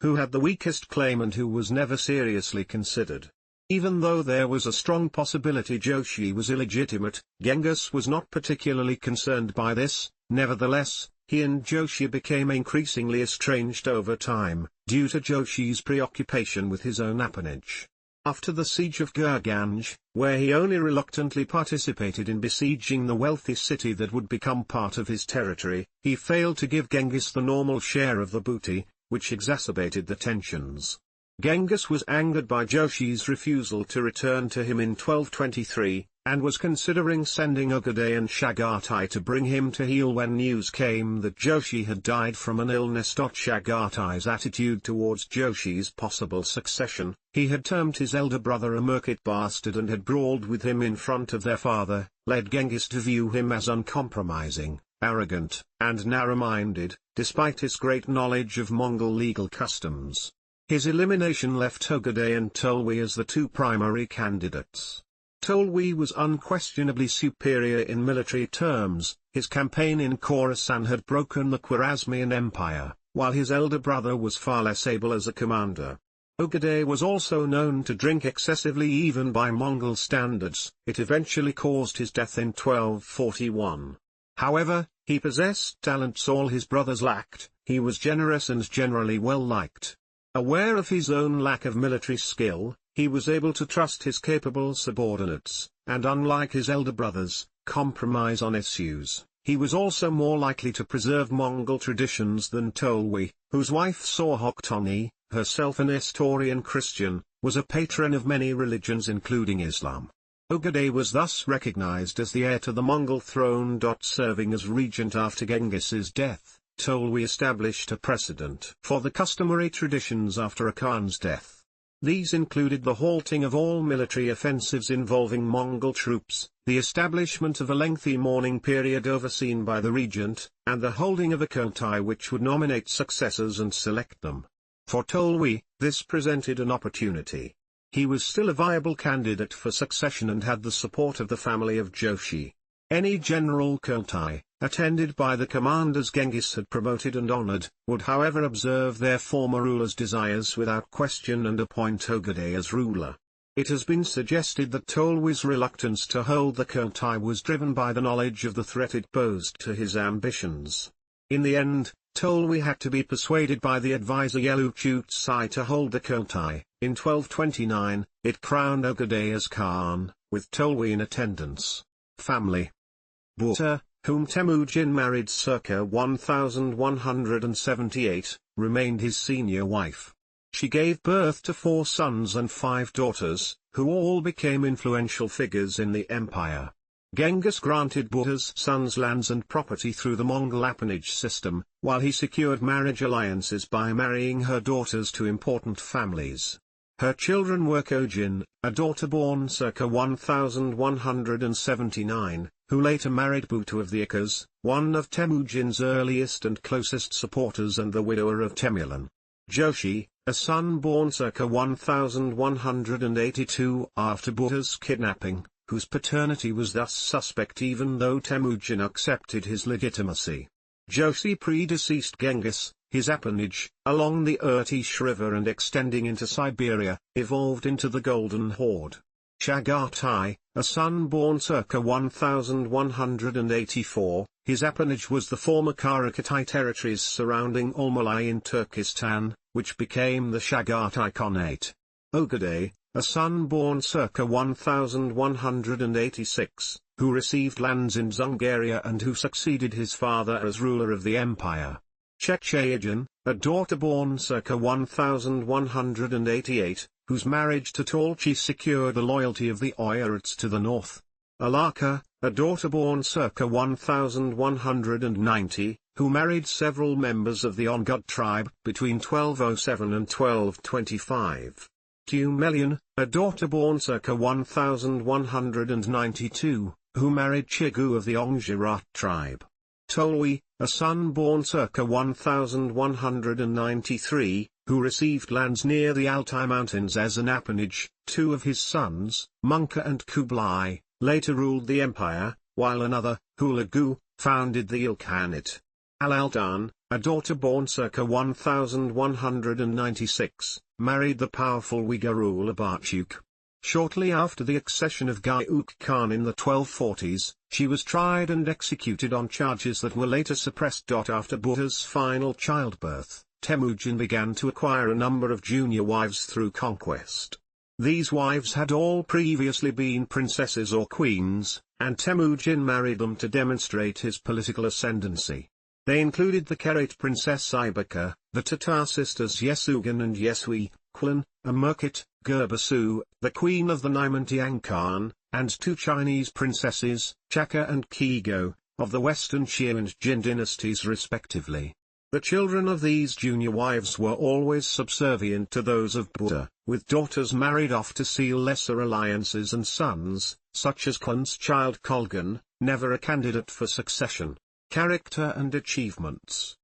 who had the weakest claim and who was never seriously considered. Even though there was a strong possibility Joshi was illegitimate, Genghis was not particularly concerned by this. Nevertheless, he and Joshi became increasingly estranged over time, due to Joshi's preoccupation with his own appanage. After the siege of Gurganj, where he only reluctantly participated in besieging the wealthy city that would become part of his territory, he failed to give Genghis the normal share of the booty, which exacerbated the tensions. Genghis was angered by Joshi's refusal to return to him in 1223, and was considering sending Ogedei and Chagatai to bring him to heel when news came that Joshi had died from an illness. Chagatai's attitude towards Joshi's possible succession: he had termed his elder brother a merkit bastard and had brawled with him in front of their father, led Genghis to view him as uncompromising, arrogant, and narrow-minded, despite his great knowledge of Mongol legal customs. His elimination left Ogedei and Tolui as the 2 primary candidates. Tolui was unquestionably superior in military terms. His campaign in Khorasan had broken the Khwarazmian Empire, while his elder brother was far less able as a commander. Ogedei was also known to drink excessively even by Mongol standards. It eventually caused his death in 1241. However, he possessed talents all his brothers lacked. He was generous and generally well liked. Aware of his own lack of military skill, he was able to trust his capable subordinates, and unlike his elder brothers, compromise on issues. He was also more likely to preserve Mongol traditions than Tolui, whose wife Sorhoktoni, herself a Nestorian Christian, was a patron of many religions including Islam. Ogedei was thus recognized as the heir to the Mongol throne. Serving as regent after Genghis's death, Tolui established a precedent for the customary traditions after a Khan's death. These included the halting of all military offensives involving Mongol troops, the establishment of a lengthy mourning period overseen by the regent, and the holding of a Kurultai which would nominate successors and select them. For Tolui, this presented an opportunity. He was still a viable candidate for succession and had the support of the family of Joshi. Any general Kurultai, attended by the commanders Genghis had promoted and honored, would however observe their former ruler's desires without question and appoint Ogedei as ruler. It has been suggested that Tolwe's reluctance to hold the Kurultai was driven by the knowledge of the threat it posed to his ambitions. In the end, Tolwe had to be persuaded by the advisor Qara to hold the Kurultai. In 1229, it crowned Ogedei as Khan, with Tolwe in attendance. Family. Buta, whom Temujin married circa 1178, remained his senior wife. She gave birth to 4 sons and 5 daughters, who all became influential figures in the empire. Genghis granted Buta's sons lands and property through the Mongol appanage system, while he secured marriage alliances by marrying her daughters to important families. Her children were Kojin, a daughter born circa 1179, who later married Buta of the Ikas, one of Temujin's earliest and closest supporters and the widower of Temujin. Joshi, a son born circa 1182 after Buta's kidnapping, whose paternity was thus suspect even though Temujin accepted his legitimacy. Joshi predeceased Genghis. His appanage, along the Irtysh River and extending into Siberia, evolved into the Golden Horde. Chagatai, a son born circa 1184, his appanage was the former Qara Khitai territories surrounding Almalai in Turkestan, which became the Chagatai Khanate. Ogedei, a son born circa 1186, who received lands in Dzungaria and who succeeded his father as ruler of the empire. Chechayagin, a daughter born circa 1188, whose marriage to Tolchi secured the loyalty of the Oirats to the north. Alaka, a daughter born circa 1190, who married several members of the Ongud tribe between 1207 and 1225. Tumelian, a daughter born circa 1192, who married Chigu of the Ongjirat tribe. Tolwe, a son born circa 1193, who received lands near the Altai Mountains as an appanage. 2 of his sons, Munka and Kublai, later ruled the empire, while another, Hulagu, founded the Ilkhanate. Alaldan, a daughter born circa 1196, married the powerful Uyghur ruler Barchuk. Shortly after the accession of Gayuk Khan in the 1240s, she was tried and executed on charges that were later suppressed. After Buta's final childbirth, Temujin began to acquire a number of junior wives through conquest. These wives had all previously been princesses or queens, and Temujin married them to demonstrate his political ascendancy. They included the Kerate princess Ibaka, the Tatar sisters Yesugan and Yesui, Qulan, a Merkit, Gurbasu, the queen of the Naimantiang Khan, and 2 Chinese princesses, Chaka and Kigo, of the Western Xia and Jin dynasties respectively. The children of these junior wives were always subservient to those of Buta, with daughters married off to seal lesser alliances and sons, such as Klan's child Kolgan, never a candidate for succession. Character and achievements.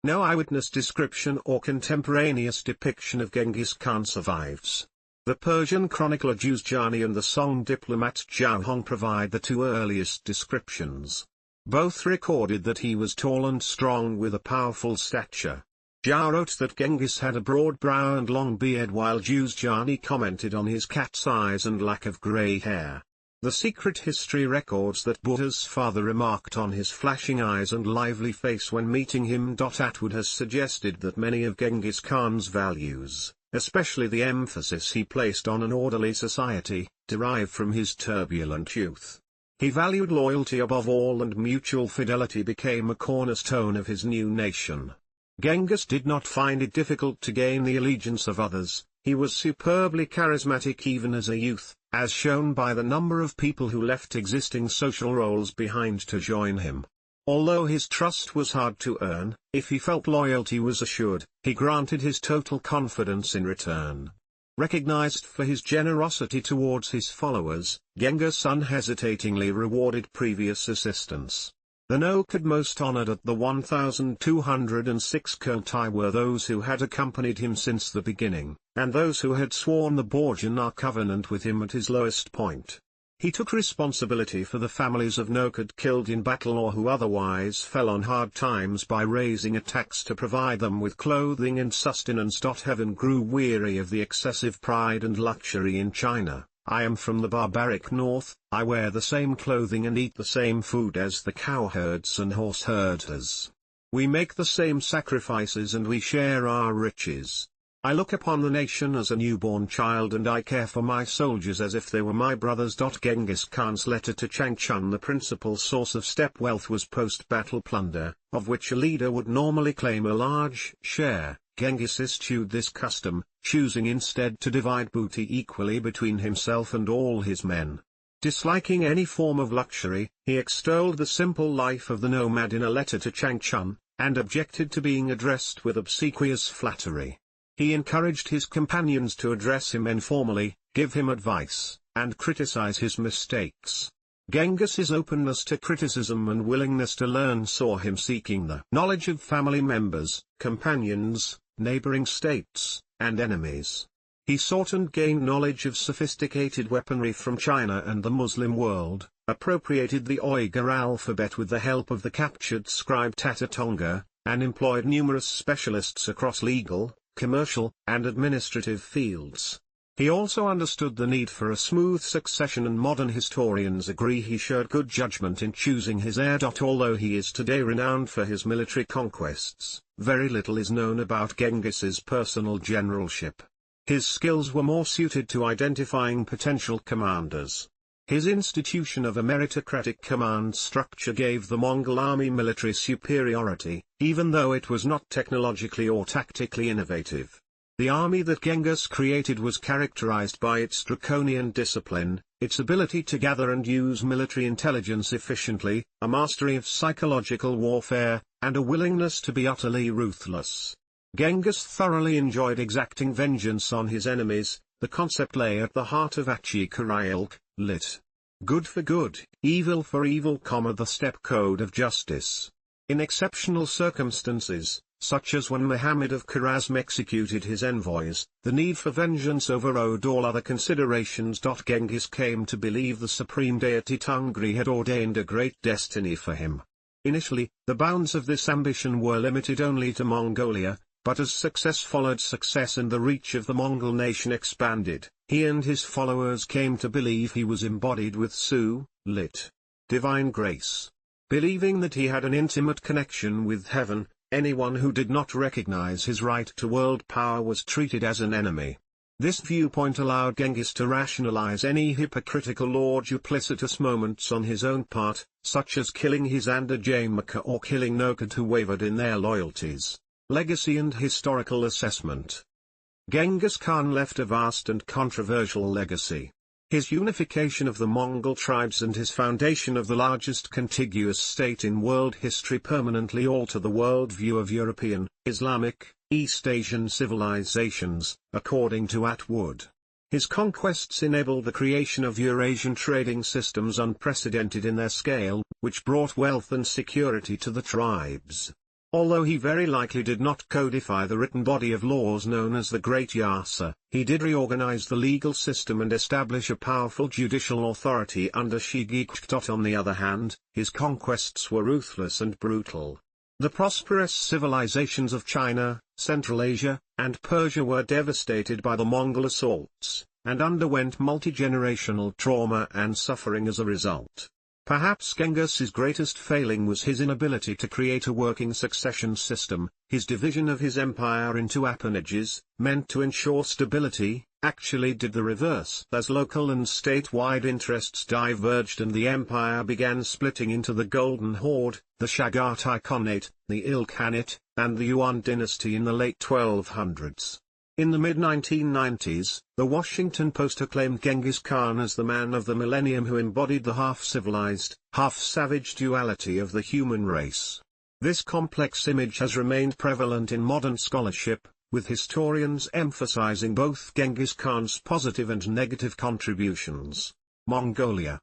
No eyewitness description or contemporaneous depiction of Genghis Khan survives. The Persian chronicler Juzjani and the Song diplomat Zhao provide the 2 earliest descriptions. Both recorded that he was tall and strong with a powerful stature. Zhao wrote that Genghis had a broad brow and long beard, while Juzjani commented on his cat's eyes and lack of grey hair. The secret history records that Buta's father remarked on his flashing eyes and lively face when meeting him. Atwood has suggested that many of Genghis Khan's values, especially the emphasis he placed on an orderly society, derived from his turbulent youth. He valued loyalty above all, and mutual fidelity became a cornerstone of his new nation. Genghis did not find it difficult to gain the allegiance of others. He was superbly charismatic even as a youth, as shown by the number of people who left existing social roles behind to join him. Although his trust was hard to earn, if he felt loyalty was assured, he granted his total confidence in return. Recognized for his generosity towards his followers, Genghis unhesitatingly rewarded previous assistance. The Nokhad most honored at the 1206 Kurultai were those who had accompanied him since the beginning, and those who had sworn the Borjana covenant with him at his lowest point. He took responsibility for the families of Nokad killed in battle or who otherwise fell on hard times by raising a tax to provide them with clothing and sustenance. Heaven grew weary of the excessive pride and luxury in China. I am from the barbaric north, I wear the same clothing and eat the same food as the cowherds and horse herders. We make the same sacrifices and we share our riches. I look upon the nation as a newborn child and I care for my soldiers as if they were my brothers. Genghis Khan's letter to Changchun. The principal source of steppe wealth was post-battle plunder, of which a leader would normally claim a large share. Genghis eschewed this custom, choosing instead to divide booty equally between himself and all his men. Disliking any form of luxury, he extolled the simple life of the nomad in a letter to Changchun, and objected to being addressed with obsequious flattery. He encouraged his companions to address him informally, give him advice, and criticize his mistakes. Genghis's openness to criticism and willingness to learn saw him seeking the knowledge of family members, companions, neighboring states, and enemies. He sought and gained knowledge of sophisticated weaponry from China and the Muslim world, appropriated the Uyghur alphabet with the help of the captured scribe Tatatonga, and employed numerous specialists across legal, commercial, and administrative fields. He also understood the need for a smooth succession, and modern historians agree he showed good judgment in choosing his heir. Although he is today renowned for his military conquests, very little is known about Genghis's personal generalship. His skills were more suited to identifying potential commanders. His institution of a meritocratic command structure gave the Mongol army military superiority, even though it was not technologically or tactically innovative. The army that Genghis created was characterized by its draconian discipline, its ability to gather and use military intelligence efficiently, a mastery of psychological warfare, and a willingness to be utterly ruthless. Genghis thoroughly enjoyed exacting vengeance on his enemies. The concept lay at the heart of Achi Kurayilk, lit. Good for good, evil for evil, the steppe code of justice. In exceptional circumstances, such as when Muhammad of Khwarazm executed his envoys, the need for vengeance overrode all other considerations. Genghis came to believe the supreme deity Tungri had ordained a great destiny for him. Initially, the bounds of this ambition were limited only to Mongolia, but as success followed success and the reach of the Mongol nation expanded, he and his followers came to believe he was embodied with Su, lit. Divine grace. Believing that he had an intimate connection with heaven, anyone who did not recognize his right to world power was treated as an enemy. This viewpoint allowed Genghis to rationalize any hypocritical or duplicitous moments on his own part, such as killing his Andajamaka or killing Nokad who wavered in their loyalties. Legacy and historical assessment. Genghis Khan left a vast and controversial legacy. His unification of the Mongol tribes and his foundation of the largest contiguous state in world history permanently alter the worldview of European, Islamic, East Asian civilizations, according to Atwood. His conquests enabled the creation of Eurasian trading systems unprecedented in their scale, which brought wealth and security to the tribes. Although he very likely did not codify the written body of laws known as the Great Yasa, he did reorganize the legal system and establish a powerful judicial authority under Shigikh. On the other hand, his conquests were ruthless and brutal. The prosperous civilizations of China, Central Asia, and Persia were devastated by the Mongol assaults, and underwent multi-generational trauma and suffering as a result. Perhaps Genghis's greatest failing was his inability to create a working succession system. His division of his empire into appanages, meant to ensure stability, actually did the reverse. As local and statewide interests diverged and the empire began splitting into the Golden Horde, the Chagatai Khanate, the Ilkhanate, and the Yuan dynasty in the late 1200s. In the mid-1990s, the Washington Post acclaimed Genghis Khan as the man of the millennium who embodied the half-civilized, half-savage duality of the human race. This complex image has remained prevalent in modern scholarship, with historians emphasizing both Genghis Khan's positive and negative contributions. Mongolia.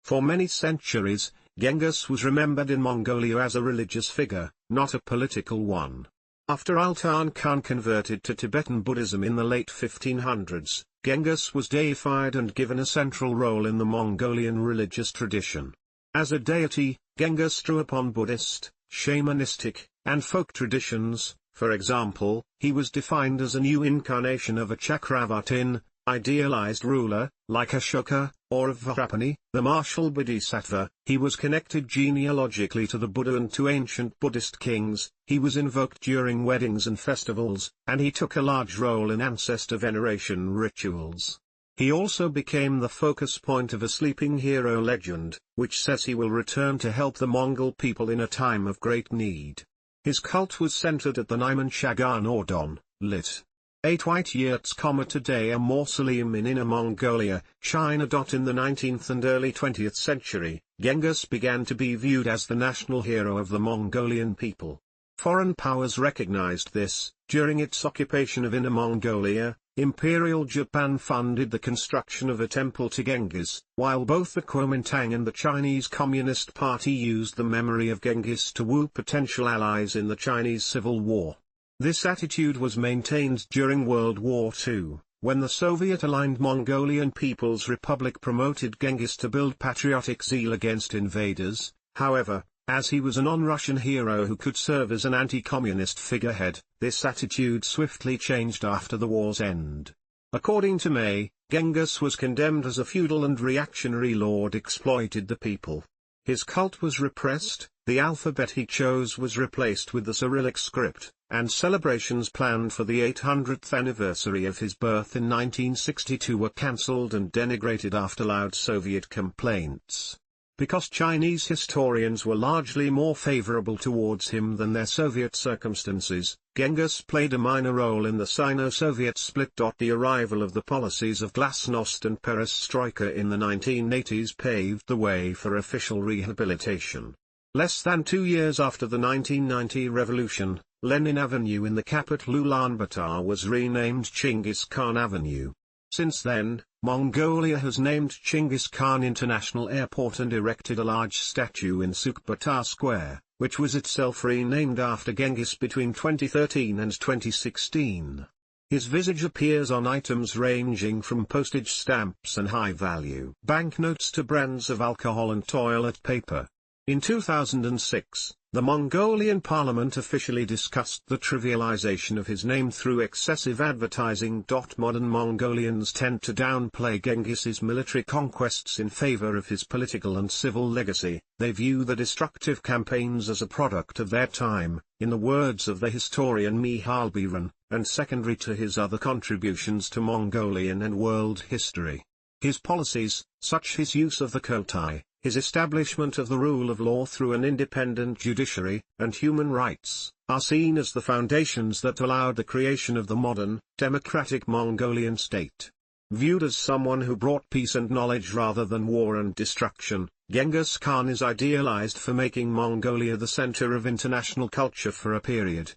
For many centuries, Genghis was remembered in Mongolia as a religious figure, not a political one. After Altan Khan converted to Tibetan Buddhism in the late 1500s, Genghis was deified and given a central role in the Mongolian religious tradition. As a deity, Genghis drew upon Buddhist, shamanistic, and folk traditions. For example, he was defined as a new incarnation of a Chakravartin, idealized ruler, like Ashoka, or of Vajrapani, the martial bodhisattva. He was connected genealogically to the Buddha and to ancient Buddhist kings. He was invoked during weddings and festivals, and he took a large role in ancestor veneration rituals. He also became the focus point of a sleeping hero legend, which says he will return to help the Mongol people in a time of great need. His cult was centered at the Naiman Shagan or Don, lit. 8 White Yurts, today a mausoleum in Inner Mongolia, China. In the 19th and early 20th century, Genghis began to be viewed as the national hero of the Mongolian people. Foreign powers recognized this. During its occupation of Inner Mongolia, Imperial Japan funded the construction of a temple to Genghis, while both the Kuomintang and the Chinese Communist Party used the memory of Genghis to woo potential allies in the Chinese Civil War. This attitude was maintained during World War II, when the Soviet-aligned Mongolian People's Republic promoted Genghis to build patriotic zeal against invaders. However, as he was a non-Russian hero who could serve as an anti-communist figurehead, this attitude swiftly changed after the war's end. According to May, Genghis was condemned as a feudal and reactionary lord exploited the people. His cult was repressed, the alphabet he chose was replaced with the Cyrillic script, and celebrations planned for the 800th anniversary of his birth in 1962 were cancelled and denigrated after loud Soviet complaints. Because Chinese historians were largely more favorable towards him than their Soviet circumstances, Genghis played a minor role in the Sino-Soviet split. The arrival of the policies of glasnost and perestroika in the 1980s paved the way for official rehabilitation. Less than 2 years after the 1990 revolution, Lenin Avenue in the capital Ulaanbaatar was renamed Genghis Khan Avenue. Since then, Mongolia has named Genghis Khan International Airport and erected a large statue in Sukh-Batar Square, which was itself renamed after Genghis between 2013 and 2016. His visage appears on items ranging from postage stamps and high-value banknotes to brands of alcohol and toilet paper. In 2006, the Mongolian parliament officially discussed the trivialization of his name through excessive advertising. Modern Mongolians tend to downplay Genghis's military conquests in favor of his political and civil legacy. They view the destructive campaigns as a product of their time, in the words of the historian Mihail Biran, and secondary to his other contributions to Mongolian and world history. His policies, such his use of the Kurultai, his establishment of the rule of law through an independent judiciary, and human rights, are seen as the foundations that allowed the creation of the modern, democratic Mongolian state. Viewed as someone who brought peace and knowledge rather than war and destruction, Genghis Khan is idealized for making Mongolia the center of international culture for a period.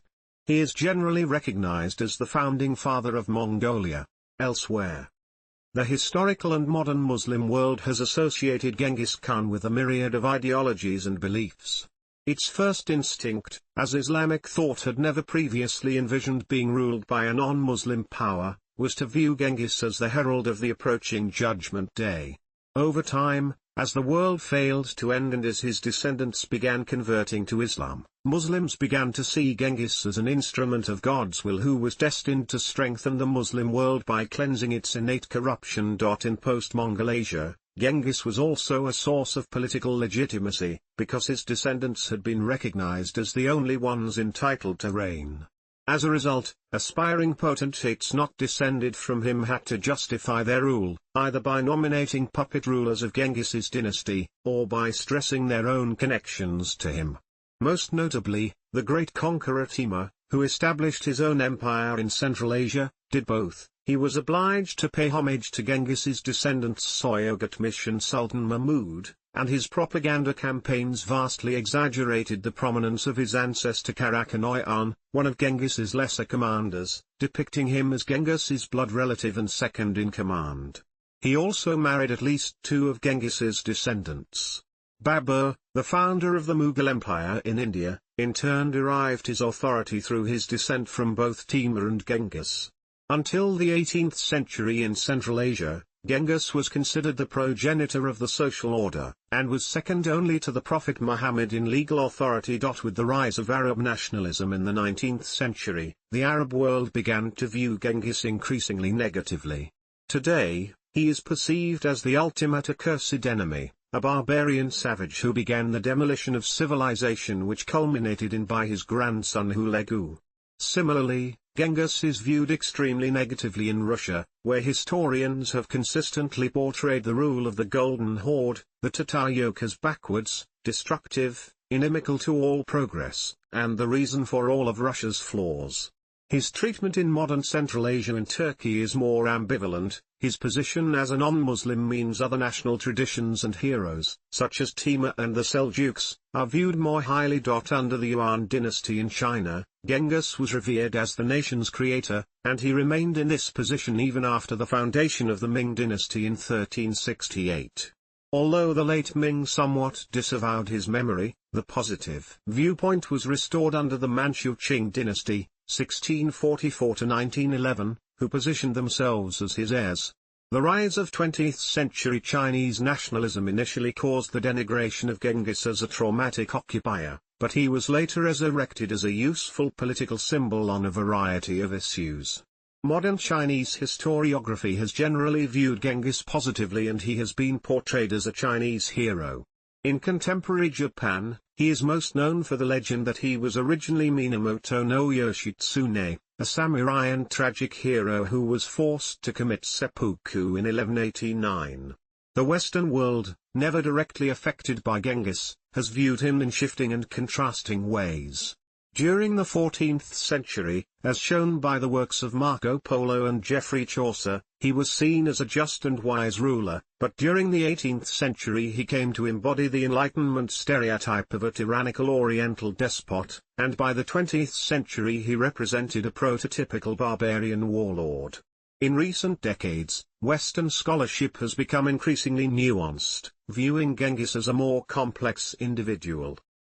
He is generally recognized as the founding father of Mongolia. Elsewhere, the historical and modern Muslim world has associated Genghis Khan with a myriad of ideologies and beliefs. Its first instinct, as Islamic thought had never previously envisioned being ruled by a non-Muslim power, was to view Genghis as the herald of the approaching Judgment Day. Over time, as the world failed to end and as his descendants began converting to Islam, Muslims began to see Genghis as an instrument of God's will who was destined to strengthen the Muslim world by cleansing its innate corruption. In post-Mongolasia, Genghis was also a source of political legitimacy, because his descendants had been recognized as the only ones entitled to reign. As a result, aspiring potentates not descended from him had to justify their rule, either by nominating puppet rulers of Genghis's dynasty, or by stressing their own connections to him. Most notably, the great conqueror Timur, who established his own empire in Central Asia, did both. He was obliged to pay homage to Genghis's descendants Soyogutmish and Sultan Mahmud, and his propaganda campaigns vastly exaggerated the prominence of his ancestor Qara Khitai, one of Genghis's lesser commanders, depicting him as Genghis's blood relative and second in command. He also married at least 2 of Genghis's descendants. Babur, the founder of the Mughal Empire in India, in turn derived his authority through his descent from both Timur and Genghis. Until the 18th century in Central Asia, Genghis was considered the progenitor of the social order, and was second only to the Prophet Muhammad in legal authority. With the rise of Arab nationalism in the 19th century, the Arab world began to view Genghis increasingly negatively. Today, he is perceived as the ultimate accursed enemy, a barbarian savage who began the demolition of civilization which culminated in by his grandson Hulegu. Similarly, Genghis is viewed extremely negatively in Russia, where historians have consistently portrayed the rule of the Golden Horde, the Tatar yoke, as backwards, destructive, inimical to all progress, and the reason for all of Russia's flaws. His treatment in modern Central Asia and Turkey is more ambivalent. His position as a non-Muslim means other national traditions and heroes, such as Timur and the Seljuks, are viewed more highly. Under the Yuan dynasty in China, Genghis was revered as the nation's creator, and he remained in this position even after the foundation of the Ming dynasty in 1368. Although the late Ming somewhat disavowed his memory, the positive viewpoint was restored under the Manchu Qing dynasty, 1644 to 1911, who positioned themselves as his heirs. The rise of 20th-century Chinese nationalism initially caused the denigration of Genghis as a traumatic occupier, but he was later resurrected as a useful political symbol on a variety of issues. Modern Chinese historiography has generally viewed Genghis positively, and he has been portrayed as a Chinese hero. In contemporary Japan, he is most known for the legend that he was originally Minamoto no Yoshitsune, a samurai and tragic hero who was forced to commit seppuku in 1189. The Western world, never directly affected by Genghis, has viewed him in shifting and contrasting ways. During the 14th century, as shown by the works of Marco Polo and Geoffrey Chaucer, he was seen as a just and wise ruler, but during the 18th century he came to embody the Enlightenment stereotype of a tyrannical Oriental despot, and by the 20th century he represented a prototypical barbarian warlord. In recent decades, Western scholarship has become increasingly nuanced, viewing Genghis as a more complex individual.